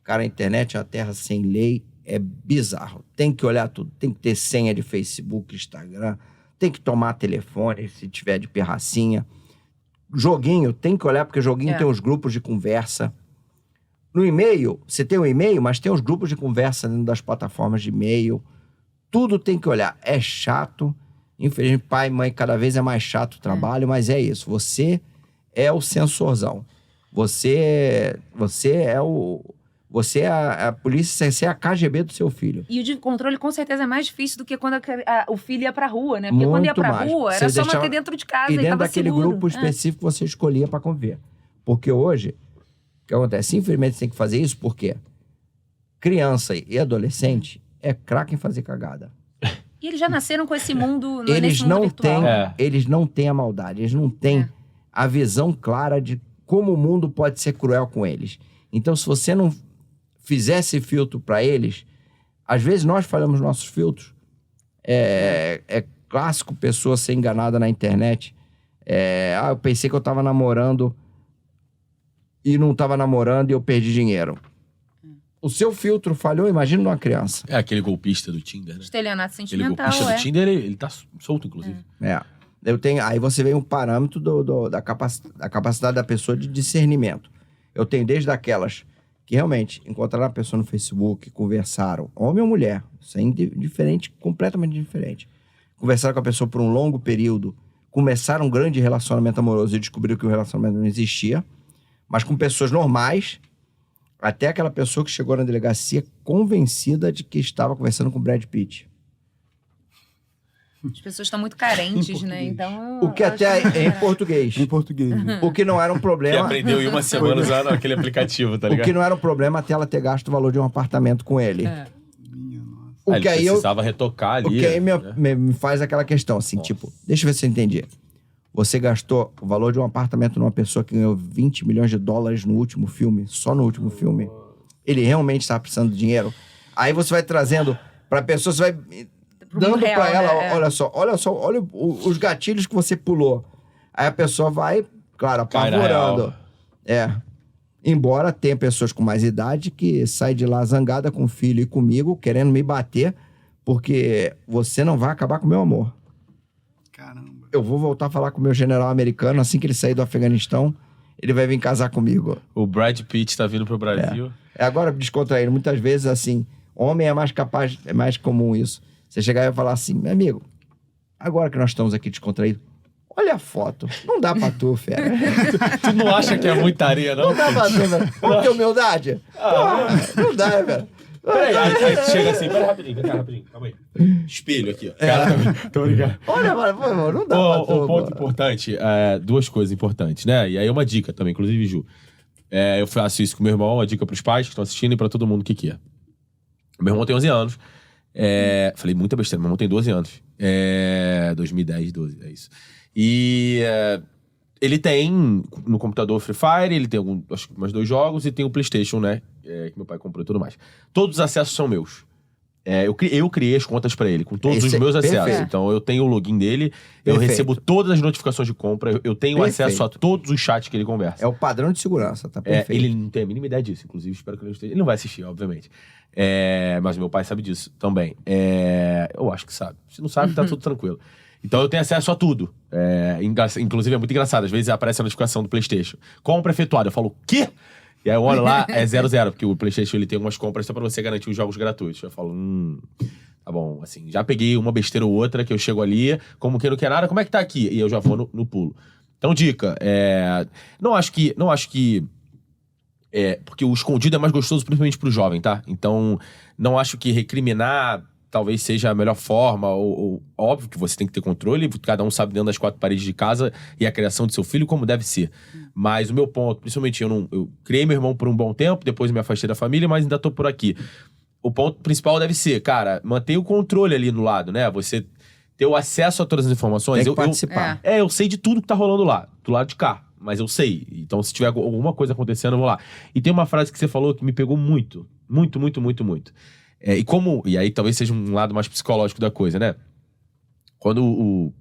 Cara, a internet é uma terra sem lei, é bizarro. Tem que olhar tudo, tem que ter senha de Facebook, Instagram, tem que tomar telefone se tiver de pirracinha. Joguinho, tem que olhar, porque joguinho tem os grupos de conversa. No e-mail, você tem o e-mail, mas tem os grupos de conversa dentro das plataformas de e-mail. Tudo tem que olhar. É chato. Infelizmente, pai e mãe cada vez é mais chato o trabalho, mas é isso. Você é o sensorzão. Você é a polícia, você é a KGB do seu filho. E o de controle, com certeza, é mais difícil do que quando o filho ia pra rua, né? Porque Muito quando ia pra mais. rua, Você era só deixava- manter dentro de casa E e dentro tava daquele seguro. grupo específico que você escolhia para conviver. Porque hoje, o que acontece? Infelizmente, você tem que fazer isso porque criança e adolescente é craque em fazer cagada. E eles já nasceram com esse mundo, Eles nesse mundo não virtual. têm, eles não têm a maldade, eles não têm a visão clara de como o mundo pode ser cruel com eles. Então, se você não fizer esse filtro para eles, às vezes nós falhamos nossos filtros. É clássico pessoa ser enganada na internet. Eu pensei que eu tava namorando e não tava namorando e eu perdi dinheiro. O seu filtro falhou, imagina numa criança. É aquele golpista do Tinder, né? Estelionato Aquele sentimental, golpista do Tinder, ele tá solto, inclusive. Aí você vê um parâmetro da capacidade da pessoa de discernimento. Eu tenho desde aquelas que realmente encontraram a pessoa no Facebook, conversaram, homem ou mulher, isso é diferente, completamente diferente. Conversaram com a pessoa por um longo período, começaram um grande relacionamento amoroso e descobriram que o relacionamento não existia, mas com pessoas normais, até aquela pessoa que chegou na delegacia convencida de que estava conversando com o Brad Pitt. As pessoas estão muito carentes, né? Então. O que até é em português. Em português, né? O que não era um Que problema. aprendeu em uma semana usando aquele aplicativo, tá O ligado? que não era um problema até ela ter gasto o valor de um apartamento com ele. Minha nossa. O Ele que aí precisava retocar ali. o que aí né? me faz aquela questão, assim, tipo, deixa eu ver se eu entendi. Você gastou o valor de um apartamento numa pessoa que ganhou 20 milhões de dólares no último filme, só no último filme. Ele realmente estava precisando de dinheiro. Aí você vai trazendo pra pessoa, você vai dando real, pra ela, né? olha os gatilhos que você pulou. Aí a pessoa vai, claro, Cai na apavorando. real. Embora tenha pessoas com mais idade que saem de lá zangada com o filho e comigo, querendo me bater, porque você não vai acabar com o meu amor. Caramba. Eu vou voltar a falar com o meu general americano assim que ele sair do Afeganistão, ele vai vir casar comigo. O Brad Pitt tá vindo pro Brasil. Agora, descontraído, muitas vezes, assim, homem é mais capaz, é mais comum isso. Você chegar e falar assim, meu amigo, agora que nós estamos aqui descontraídos, olha a foto. Não dá pra tu, fera. Tu não acha que é muita areia, não? Não dá pra tu, velho. Vamos ter humildade? Porra, não dá, velho. Aí tu chega assim, pera rapidinho, calma aí. Espelho aqui, ó. Cara, tô brincando. Olha, mano, pô, não dá pra tu. Um ponto pô. importante, duas coisas importantes, né? E aí uma dica também, inclusive, Ju. Eu faço isso com meu irmão, uma dica pros pais que estão assistindo e pra todo mundo que é. Meu irmão tem 11 anos. Falei muita besteira, meu irmão tem 12 anos. 2010, 12, é isso. E ele tem no computador Free Fire, ele tem acho que mais 2 jogos e tem o PlayStation, né? Que meu pai comprou e tudo mais. Todos os acessos são meus. Eu criei as contas pra ele, com todos Esse os é meus acessos. perfeito. Então eu tenho o login dele, eu Perfeito. recebo todas as notificações de compra, eu tenho Perfeito. acesso a todos os chats que ele conversa. É o padrão de segurança, tá perfeito. Ele não tem a mínima ideia disso, inclusive espero que ele não esteja. Ele não vai assistir, obviamente. Mas meu pai sabe disso também. Eu acho que sabe. Se não sabe, tá tudo tranquilo. Então eu tenho acesso a tudo. Inclusive é muito engraçado. Às vezes aparece a notificação do PlayStation. Compra efetuada. Eu falo, o quê? E aí eu olho lá, é 0-0, porque o PlayStation ele tem umas compras só pra você garantir os jogos gratuitos. Eu falo, tá bom, assim, já peguei uma besteira ou outra que eu chego ali, como que não quer nada, como é que tá aqui? E eu já vou no pulo. Então, dica, não acho que porque o escondido é mais gostoso, principalmente pro jovem, tá? Então, não acho que recriminar talvez seja a melhor forma, ou óbvio que você tem que ter controle, cada um sabe dentro das 4 paredes de casa e a criação do seu filho como deve ser. Mas o meu ponto, principalmente, eu criei meu irmão por um bom tempo, depois me afastei da família, mas ainda tô por aqui. O ponto principal deve ser, cara, manter o controle ali no lado, né? Você ter o acesso a todas as informações. Tem que participar. Eu sei de tudo que tá rolando lá, do lado de cá. mas eu sei. Então, se tiver alguma coisa acontecendo, eu vou lá. E tem uma frase que você falou que me pegou muito. Muito, muito, muito, muito. E aí talvez seja um lado mais psicológico da coisa, né? Quando o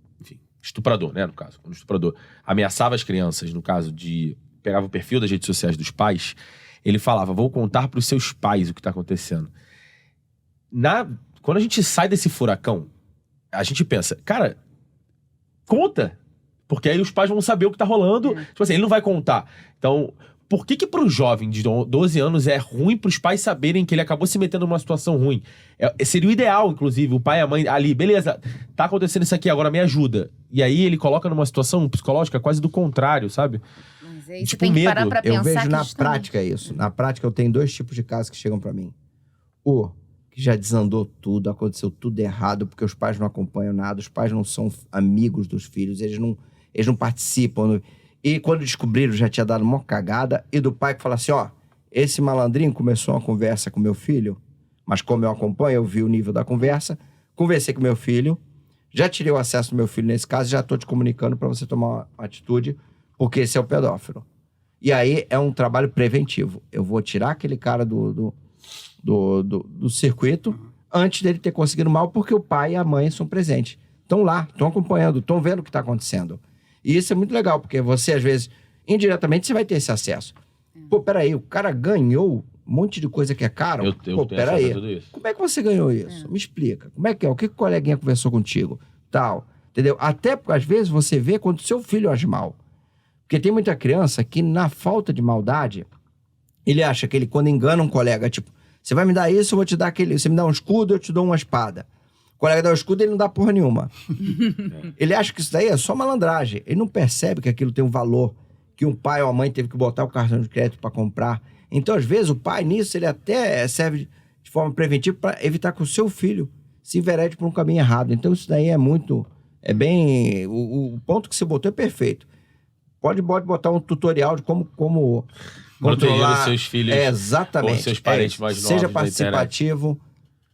estuprador, né, no caso. Quando o estuprador ameaçava as crianças, no caso de... Pegava o perfil das redes sociais dos pais, ele falava, vou contar pros seus pais o que tá acontecendo. Quando a gente sai desse furacão, a gente pensa, cara, conta. Porque aí os pais vão saber o que tá rolando. Tipo assim, ele não vai contar. Então, por que pro jovem de 12 anos é ruim pros pais saberem que ele acabou se metendo numa situação ruim? Seria o ideal, inclusive, o pai e a mãe ali, beleza, tá acontecendo isso aqui, agora me ajuda. E aí ele coloca numa situação psicológica quase do contrário, sabe? Mas aí Tipo, você tem que medo. parar pra pensar Eu vejo na justamente. prática isso. Na prática, eu tenho 2 tipos de casos que chegam pra mim. O que já desandou tudo, aconteceu tudo errado, porque os pais não acompanham nada, os pais não são amigos dos filhos, eles não participam. E quando descobriram, já tinha dado uma cagada. E do pai que fala assim, ó, esse malandrinho começou uma conversa com meu filho, mas como eu acompanho, eu vi o nível da conversa, conversei com meu filho, já tirei o acesso do meu filho nesse caso, já tô te comunicando pra você tomar uma atitude, porque esse é o pedófilo. E aí é um trabalho preventivo. Eu vou tirar aquele cara do circuito antes dele ter conseguido mal, porque o pai e a mãe são presentes. Estão lá, estão acompanhando, estão vendo o que está acontecendo. E isso é muito legal, porque você, às vezes, indiretamente, você vai ter esse acesso. Pô, peraí, o cara ganhou um monte de coisa que é caro. Pô, peraí, como é que você ganhou isso? Me explica. Como é que é? O que o coleguinha conversou contigo? Tal, entendeu? Até porque, às vezes, você vê quando o seu filho age mal. Porque tem muita criança que, na falta de maldade, ele acha que ele, quando engana um colega, tipo, você vai me dar isso, eu vou te dar aquele... Você me dá um escudo, eu te dou uma espada. O colega dá o escudo, ele não dá porra nenhuma. Ele acha que isso daí é só malandragem. Ele não percebe que aquilo tem um valor, que um pai ou a mãe teve que botar o cartão de crédito para comprar. Então, às vezes, o pai, nisso, ele até serve de forma preventiva para evitar que o seu filho se enverede por um caminho errado. Então, isso daí é muito... É bem... O ponto que você botou é perfeito. Pode botar um tutorial de como controlar os seus filhos. Exatamente. Ou seus parentes mais novos. Seja participativo.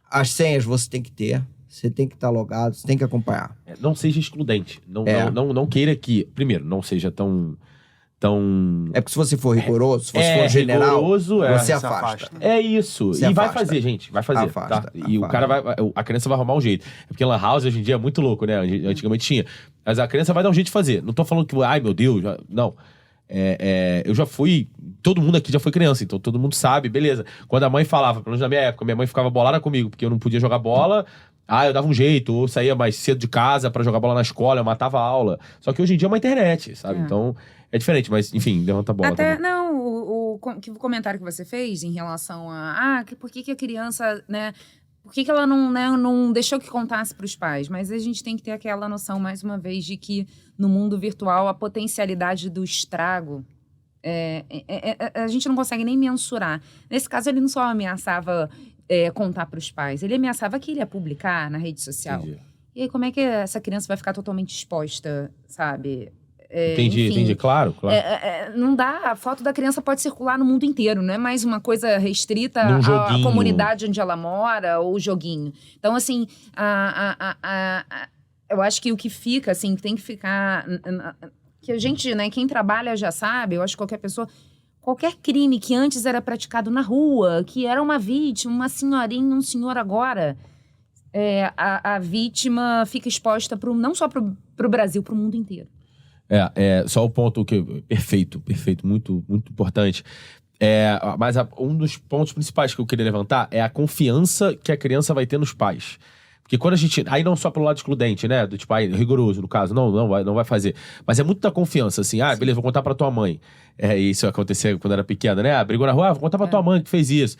As senhas você tem que ter. Você tem que estar logado, você tem que acompanhar. Não seja excludente. Não queira que... Primeiro, não seja tão... É porque se você for rigoroso, se você for general, rigoroso, você afasta. É isso. Você e vai afasta. fazer, gente. Vai fazer. Afasta, Tá? E o cara a criança vai arrumar um jeito. É porque Lan House hoje em dia é muito louco, né? Antigamente tinha. Mas a criança vai dar um jeito de fazer. Não tô falando que, ai meu Deus, não. Eu já fui... Todo mundo aqui já foi criança, então todo mundo sabe, beleza. Quando a mãe falava, pelo menos na minha época, minha mãe ficava bolada comigo, porque eu não podia jogar bola... eu dava um jeito, ou saía mais cedo de casa pra jogar bola na escola, eu matava a aula. Só que hoje em dia é uma internet, sabe? Então, é diferente, mas, enfim, levanta a bola Até, também. não, o comentário que você fez em relação a... por que a criança, né... Por que ela não deixou que contasse para os pais? Mas a gente tem que ter aquela noção, mais uma vez, de que no mundo virtual a potencialidade do estrago... a gente não consegue nem mensurar. Nesse caso, ele não só ameaçava... contar para os pais. Ele ameaçava que ele ia publicar na rede social. Entendi. E aí, como é que essa criança vai ficar totalmente exposta, sabe? Entendi, claro. Não dá, a foto da criança pode circular no mundo inteiro, não é mais uma coisa restrita à comunidade onde ela mora ou joguinho. Então, assim, eu acho que o que fica, assim, tem que ficar... Que a gente, né, quem trabalha já sabe, eu acho que qualquer pessoa... Qualquer crime que antes era praticado na rua, que era uma vítima, uma senhorinha, um senhor agora, a vítima fica exposta não só para o Brasil, para o mundo inteiro. Só o ponto que... Perfeito, muito, muito importante. Mas um dos pontos principais que eu queria levantar é a confiança que a criança vai ter nos pais. Porque quando a gente... Aí não só pelo lado excludente, né? Do tipo, rigoroso, no caso. Não vai fazer. Mas é muito da confiança, assim. Beleza, vou contar pra tua mãe. Isso acontecia quando era pequena, né? Brigou na rua, vou contar pra tua mãe que fez isso.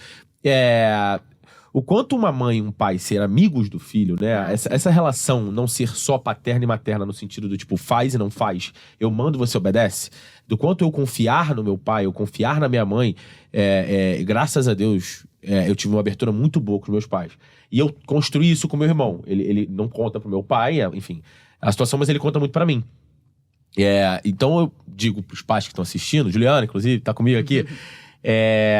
O quanto uma mãe e um pai ser amigos do filho, né? Essa relação não ser só paterna e materna no sentido do tipo, faz e não faz. Eu mando, você obedece. Do quanto eu confiar no meu pai, eu confiar na minha mãe. Graças a Deus, eu tive uma abertura muito boa com os meus pais. E eu construí isso com meu irmão. Ele não conta pro meu pai, enfim, a situação, mas ele conta muito pra mim. Então eu digo pros pais que estão assistindo, Juliana, inclusive, tá comigo aqui,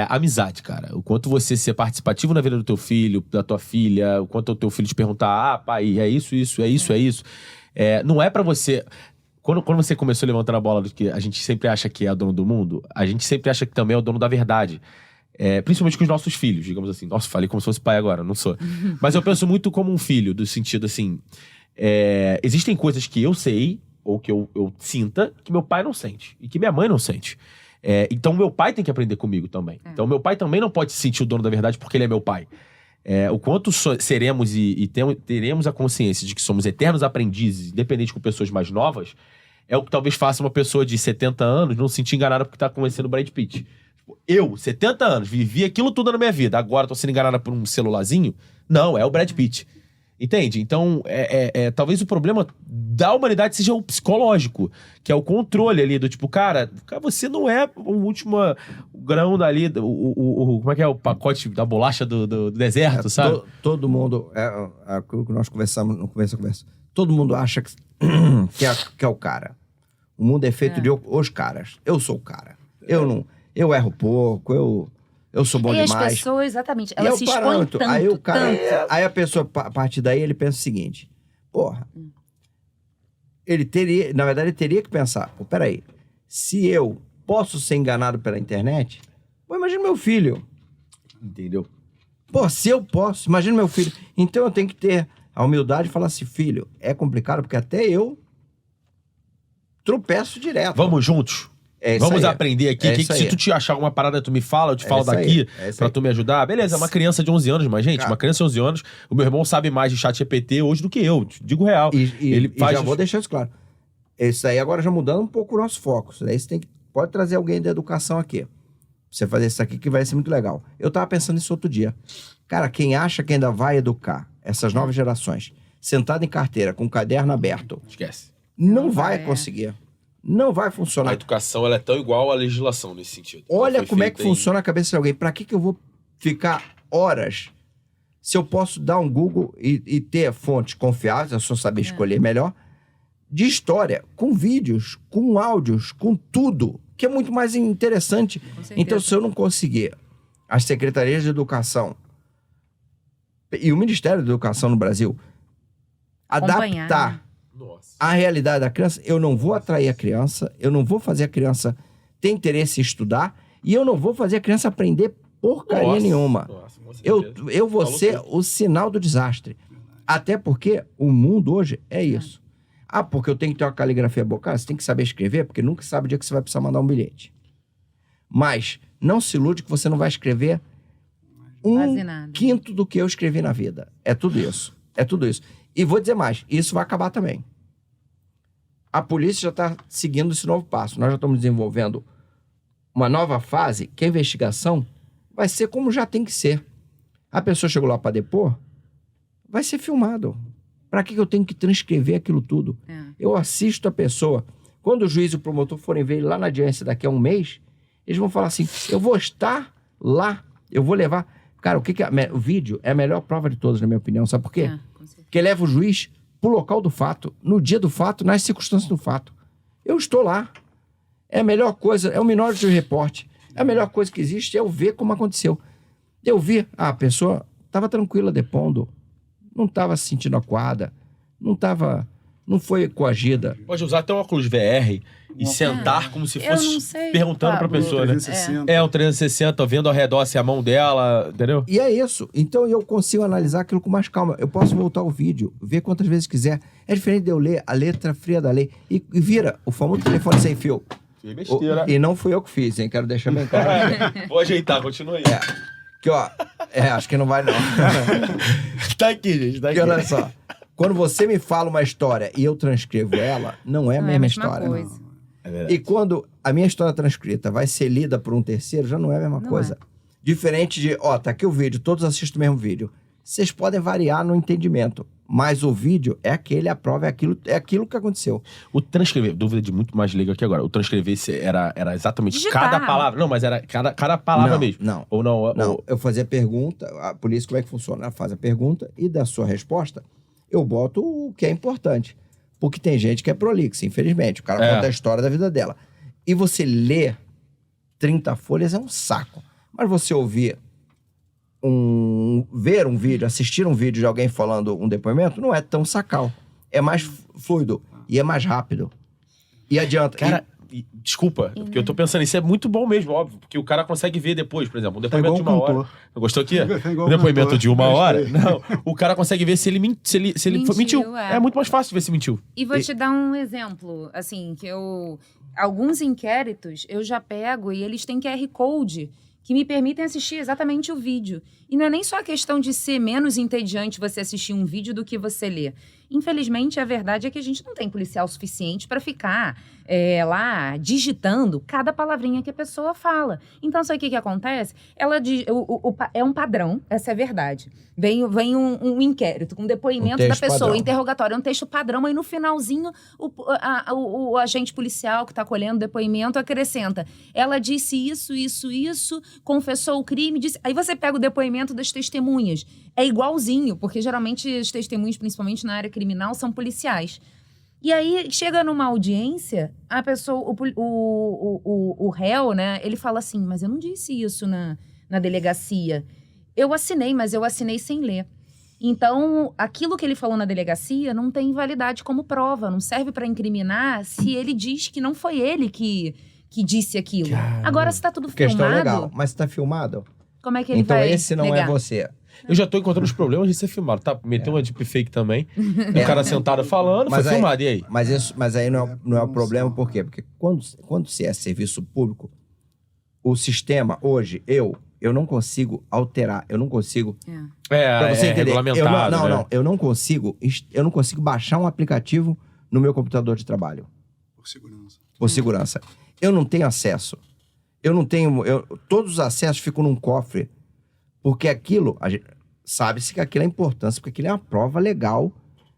amizade, cara. O quanto você ser participativo na vida do teu filho, da tua filha, o quanto o teu filho te perguntar, pai, é isso. Não é pra você... Quando você começou levantando a bola do que a gente sempre acha que é o dono do mundo, a gente sempre acha que também é o dono da verdade. Principalmente com os nossos filhos, digamos assim. Nossa, falei como se fosse pai agora, não sou. Mas eu penso muito como um filho, do sentido assim... existem coisas que eu sei, ou que eu sinta, que meu pai não sente. E que minha mãe não sente. Então, meu pai tem que aprender comigo também. Então, meu pai também não pode se sentir o dono da verdade porque ele é meu pai. O quanto seremos e teremos a consciência de que somos eternos aprendizes, independente com pessoas mais novas, é o que talvez faça uma pessoa de 70 anos não se sentir enganada porque tá conhecendo o Brad Pitt. Eu, 70 anos, vivi aquilo tudo na minha vida, agora tô sendo enganada por um celularzinho? Não, é o Brad Pitt. Entende? Então, talvez o problema da humanidade seja o psicológico, que é o controle ali do tipo, cara, você não é o último grão dali, como é que é o pacote da bolacha do deserto, sabe? Todo mundo, aquilo que nós conversamos no começo da conversa, todo mundo acha que é o cara. O mundo é feito de os caras. Eu sou o cara. Eu erro pouco, eu sou bom demais. E as pessoas, exatamente, elas se expõem parâmetro. tanto, Aí o cara, tanto. aí a pessoa, a partir daí, ele pensa o seguinte, porra, ele teria que pensar, peraí, se eu posso ser enganado pela internet, imagina meu filho. Entendeu? Pô, se eu posso, imagina meu filho. Então eu tenho que ter a humildade de falar assim, filho, é complicado, porque até eu tropeço direto. Vamos juntos? Vamos aprender aqui. Se tu te achar alguma parada, tu me fala, eu te falo daqui pra tu me ajudar. Beleza, é uma criança de 11 anos, mas, gente, uma criança de 11 anos, o meu irmão sabe mais de ChatGPT hoje do que eu, digo real. E já vou deixar isso claro. Isso aí agora já mudando um pouco o nosso foco. Isso daí você pode trazer alguém da educação aqui. Pra você fazer isso aqui que vai ser muito legal. Eu tava pensando nisso outro dia. Cara, quem acha que ainda vai educar essas novas gerações, sentado em carteira, com o caderno aberto, esquece. Não vai conseguir. Não vai funcionar. A educação ela é tão igual à legislação nesse sentido. Olha como é que funciona a cabeça de alguém. Pra que eu vou ficar horas se eu posso dar um Google e ter fontes confiáveis, eu só saber escolher melhor, de história, com vídeos, com áudios, com tudo, que é muito mais interessante. Então, se eu não conseguir as secretarias de educação e o Ministério da Educação no Brasil adaptar a realidade da criança, eu não vou atrair a criança, eu não vou fazer a criança ter interesse em estudar e eu não vou fazer a criança aprender porcaria nenhuma. Eu vou ser o sinal do desastre. Até porque o mundo hoje é isso. Porque eu tenho que ter uma caligrafia boa. Cara, você tem que saber escrever, porque nunca sabe o dia que você vai precisar mandar um bilhete. Mas não se ilude que você não vai escrever quinto do que eu escrevi na vida. É tudo isso. É tudo isso. E vou dizer mais, isso vai acabar também. A polícia já está seguindo esse novo passo. Nós já estamos desenvolvendo uma nova fase que a investigação vai ser como já tem que ser. A pessoa chegou lá para depor, vai ser filmado. Para que eu tenho que transcrever aquilo tudo? Eu assisto a pessoa. Quando o juiz e o promotor forem ver ele lá na audiência daqui a um mês, eles vão falar assim, eu vou estar lá, eu vou levar... Cara, o vídeo é a melhor prova de todas, na minha opinião. Sabe por quê? Porque leva o juiz pro local do fato, no dia do fato, nas circunstâncias do fato. Eu estou lá. É a melhor coisa, é o Minority Report. É a melhor coisa que existe, é eu ver como aconteceu. Eu vi, a pessoa estava tranquila depondo, não estava se sentindo acuada, não foi coagida. Pode usar até um óculos VR e sentar como se fosse perguntando pra pessoa, 360. né? Um 360, vendo ao redor se a mão dela, entendeu? E é isso. Então eu consigo analisar aquilo com mais calma. Eu posso voltar o vídeo, ver quantas vezes quiser. É diferente de eu ler a letra fria da lei. E vira o famoso telefone sem fio. Que besteira. E não fui eu que fiz, hein? Quero deixar bem claro. Vou ajeitar, continua aí. Que ó, acho que não vai não. Tá aqui, gente, tá aqui. Porque olha só, quando você me fala uma história e eu transcrevo ela, não é a mesma história. Coisa. E quando a minha história transcrita vai ser lida por um terceiro, já não é a mesma coisa. Diferente de, tá aqui o vídeo, todos assistem o mesmo vídeo. Vocês podem variar no entendimento, mas o vídeo é aquele, a prova é aquilo que aconteceu. O transcrever, dúvida de muito mais leigo aqui agora, o transcrever era exatamente digitar. Cada palavra, não, mas era cada palavra mesmo. Não. Ou não? Não, eu fazia pergunta, a polícia como é que funciona? Ela faz a pergunta e da sua resposta, eu boto o que é importante. Porque tem gente que é prolixa, infelizmente. O cara conta a história da vida dela. E você ler 30 folhas é um saco. Mas você ouvir ver um vídeo, assistir um vídeo de alguém falando um depoimento, não é tão sacal. É mais fluido e é mais rápido. E adianta. Cara, desculpa, porque eu tô pensando, isso é muito bom mesmo, óbvio, porque o cara consegue ver depois, por exemplo, um depoimento de 1 hora. Gostou aqui? Um depoimento de 1 hora? Não, o cara consegue ver se ele mentiu. É muito mais fácil de ver se mentiu. E vou te dar um exemplo, assim, que alguns inquéritos eu já pego e eles têm QR Code que me permitem assistir exatamente o vídeo. E não é nem só a questão de ser menos entediante você assistir um vídeo do que você ler. Infelizmente, a verdade é que a gente não tem policial suficiente para ficar lá digitando cada palavrinha que a pessoa fala. Então, sabe o que acontece? Ela diz, é um padrão, essa é a verdade. Vem um inquérito com depoimento da pessoa, padrão. Interrogatório, é um texto padrão, aí no finalzinho o agente policial que está colhendo o depoimento acrescenta. Ela disse isso, confessou o crime, disse... Aí você pega o depoimento das testemunhas. É igualzinho, porque geralmente os testemunhos, principalmente na área criminal, são policiais. E aí, chega numa audiência, a pessoa, o réu, né, ele fala assim, mas eu não disse isso na delegacia. Eu assinei, mas eu assinei sem ler. Então, aquilo que ele falou na delegacia não tem validade como prova, não serve para incriminar se ele diz que não foi ele que disse aquilo. Caramba. Agora, se tá tudo filmado... Questão legal, mas se tá filmado... Como é que ele então vai esse não negar? É você. Eu já tô encontrando os problemas de ser filmado, tá? Meteu uma deepfake também. O cara sentado falando, foi filmado, e aí? Mas aí não é o problema, por quê? Porque quando se é serviço público, o sistema, hoje, eu não consigo alterar, eu não consigo... pra você entender, regulamentado, eu não consigo baixar um aplicativo no meu computador de trabalho. Por segurança. Eu não tenho acesso. Todos os acessos ficam num cofre. Porque aquilo, sabe-se que aquilo é importância, porque aquilo é uma prova legal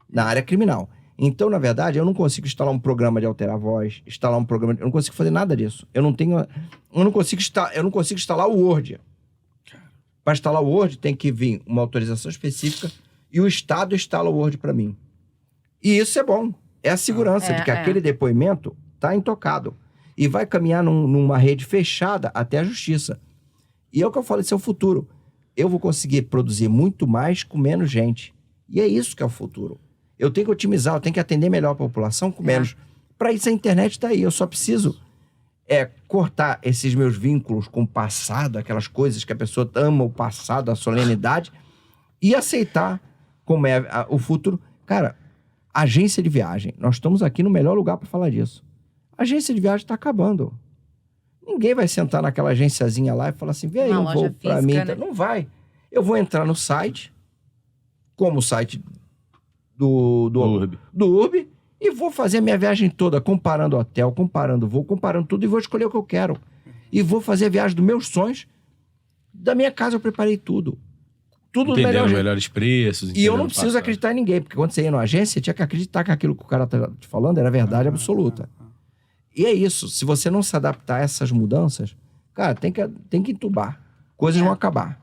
na área criminal. Então, na verdade, eu não consigo instalar um programa de alterar a voz, eu não consigo fazer nada disso. Eu não consigo instalar o Word. Para instalar o Word, tem que vir uma autorização específica e o Estado instala o Word para mim. E isso é bom. É a segurança de que aquele depoimento está intocado. E vai caminhar numa rede fechada até a justiça. E é o que eu falo, esse é o futuro. Eu vou conseguir produzir muito mais com menos gente. E é isso que é o futuro. Eu tenho que otimizar, eu tenho que atender melhor a população com menos. Para isso a internet está aí. Eu só preciso cortar esses meus vínculos com o passado, aquelas coisas que a pessoa ama o passado, a solenidade, e aceitar como é o futuro. Cara, agência de viagem. Nós estamos aqui no melhor lugar para falar disso. A agência de viagem está acabando. Ninguém vai sentar naquela agenciazinha lá e falar assim, vem aí um voo pra mim. Né? Não vai. Eu vou entrar no site, como o site do Urb, e vou fazer a minha viagem toda, comparando hotel, comparando voo, comparando tudo, e vou escolher o que eu quero. E vou fazer a viagem dos meus sonhos. Da minha casa eu preparei tudo. Tudo entendendo os melhores preços. E eu não preciso acreditar em ninguém, porque quando você ia numa agência, você tinha que acreditar que aquilo que o cara tá te falando era verdade absoluta. E é isso, se você não se adaptar a essas mudanças, cara, tem que entubar. Coisas vão acabar.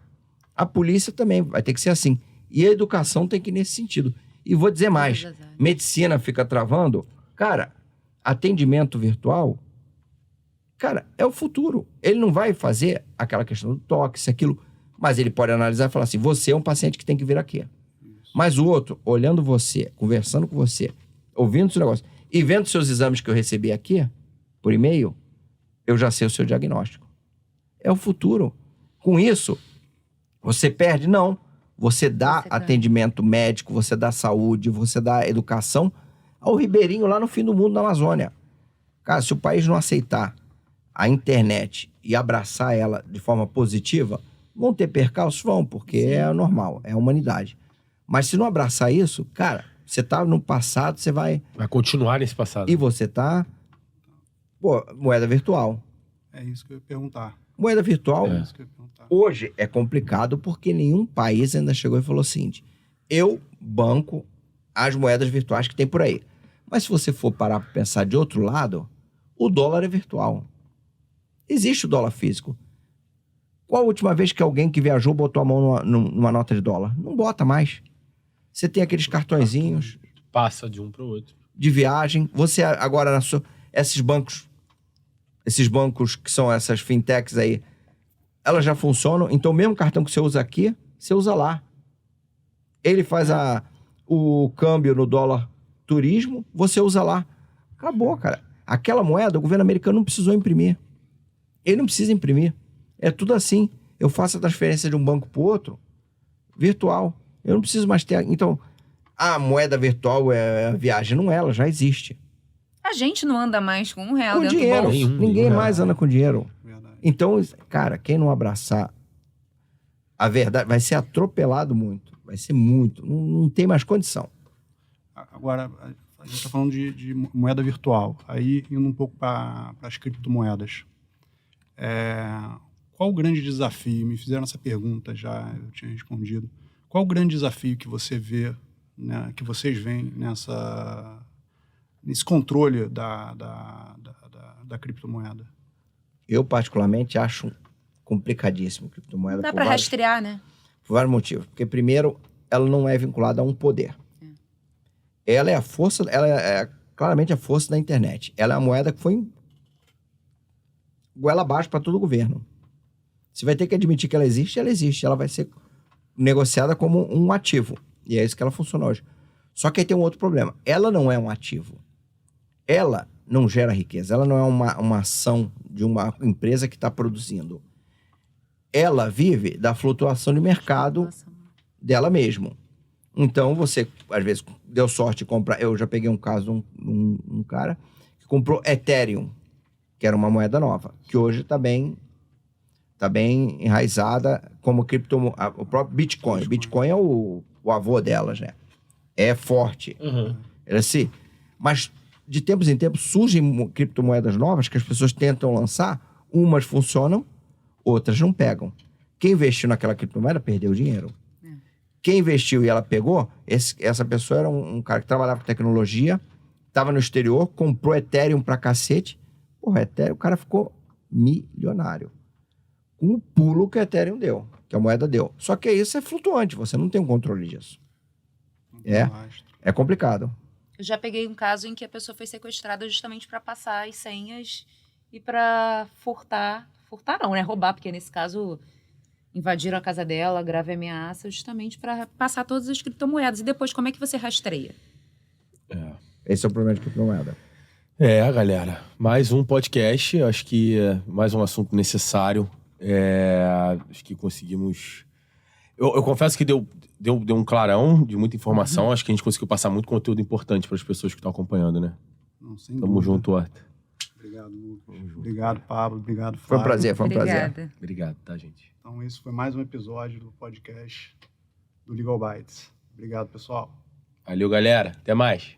A polícia também vai ter que ser assim. E a educação tem que ir nesse sentido. E vou dizer mais, medicina fica travando. Cara, atendimento virtual, cara, é o futuro. Ele não vai fazer aquela questão do toque, aquilo, mas ele pode analisar e falar assim, você é um paciente que tem que vir aqui. Mas o outro, olhando você, conversando com você, ouvindo seu negócio e vendo seus exames que eu recebi aqui, por e-mail, eu já sei o seu diagnóstico. É o futuro. Com isso, você perde? Não. Você dá atendimento médico, você dá saúde, você dá educação ao ribeirinho lá no fim do mundo, na Amazônia. Cara, se o país não aceitar a internet e abraçar ela de forma positiva, vão ter percalços? Vão, porque é normal, é a humanidade. Mas se não abraçar isso, cara, você tá no passado, você vai... Vai continuar nesse passado. E você tá... Pô, moeda virtual. É isso que eu ia perguntar. Moeda virtual, É isso que eu ia perguntar. Hoje é complicado porque nenhum país ainda chegou e falou assim, eu banco as moedas virtuais que tem por aí. Mas se você for parar para pensar de outro lado, o dólar é virtual. Existe o dólar físico. Qual a última vez que alguém que viajou botou a mão numa nota de dólar? Não bota mais. Você tem aqueles cartõezinhos. Passa de um para o outro. De viagem. Você agora, esses bancos que são essas fintechs aí, elas já funcionam. Então, o mesmo cartão que você usa aqui, você usa lá. Ele faz o câmbio no dólar turismo, você usa lá. Acabou, cara. Aquela moeda, o governo americano não precisou imprimir. Ele não precisa imprimir. É tudo assim. Eu faço a transferência de um banco para o outro, virtual. Eu não preciso mais ter... Então, a moeda virtual é a viagem. Não é, ela já existe. A gente não anda mais com R$1 Com dentro dinheiro. do bolso. Ninguém mais anda com dinheiro. Verdade. Então, cara, quem não abraçar a verdade vai ser atropelado muito. Vai ser muito. Não tem mais condição. Agora, a gente está falando de moeda virtual. Aí, indo um pouco para as criptomoedas. Qual o grande desafio? Me fizeram essa pergunta já, eu tinha respondido. Qual o grande desafio que você vê, né, que vocês veem nesse controle da criptomoeda? Eu, particularmente, acho complicadíssimo a criptomoeda. Não dá para rastrear, né? Por vários motivos. Porque, primeiro, ela não é vinculada a um poder. Ela é a força, ela é claramente a força da internet. Ela é a moeda que foi goela abaixo para todo o governo. Você vai ter que admitir que ela existe. Ela vai ser negociada como um ativo. E é isso que ela funciona hoje. Só que aí tem um outro problema. Ela não é um ativo. Ela não gera riqueza. Ela não é uma ação de uma empresa que está produzindo. Ela vive da flutuação de mercado dela mesmo. Então, você, às vezes, deu sorte de comprar... Eu já peguei um caso, um cara que comprou Ethereum, que era uma moeda nova, que hoje está bem enraizada como o próprio Bitcoin. Bitcoin é o avô delas, né? É forte. É assim. Mas, de tempos em tempos, surgem criptomoedas novas que as pessoas tentam lançar. Umas funcionam, outras não pegam. Quem investiu naquela criptomoeda perdeu dinheiro. Quem investiu e ela pegou, essa pessoa era um cara que trabalhava com tecnologia, estava no exterior, comprou Ethereum pra cacete. Porra, Ethereum, o cara ficou milionário. Com o pulo que a Ethereum deu, que a moeda deu. Só que isso é flutuante, você não tem um controle disso. É complicado. Eu já peguei um caso em que a pessoa foi sequestrada justamente para passar as senhas e para furtar não, né? Roubar, porque nesse caso invadiram a casa dela, grave ameaça, justamente para passar todas as criptomoedas. E depois, como é que você rastreia? Esse é o problema de criptomoeda. Galera, mais um podcast, acho que mais um assunto necessário. Acho que conseguimos... Eu confesso que deu um clarão de muita informação. Acho que a gente conseguiu passar muito conteúdo importante para as pessoas que estão acompanhando, né? Não, sem Tamo dúvida. junto, Horta. Obrigado, Lucas. Obrigado, Pablo. Obrigado, Flávio. Foi um prazer, foi um Obrigada. prazer. Obrigado, tá, gente? Então, esse foi mais um episódio do podcast do Legal Bytes. Obrigado, pessoal. Valeu, galera. Até mais.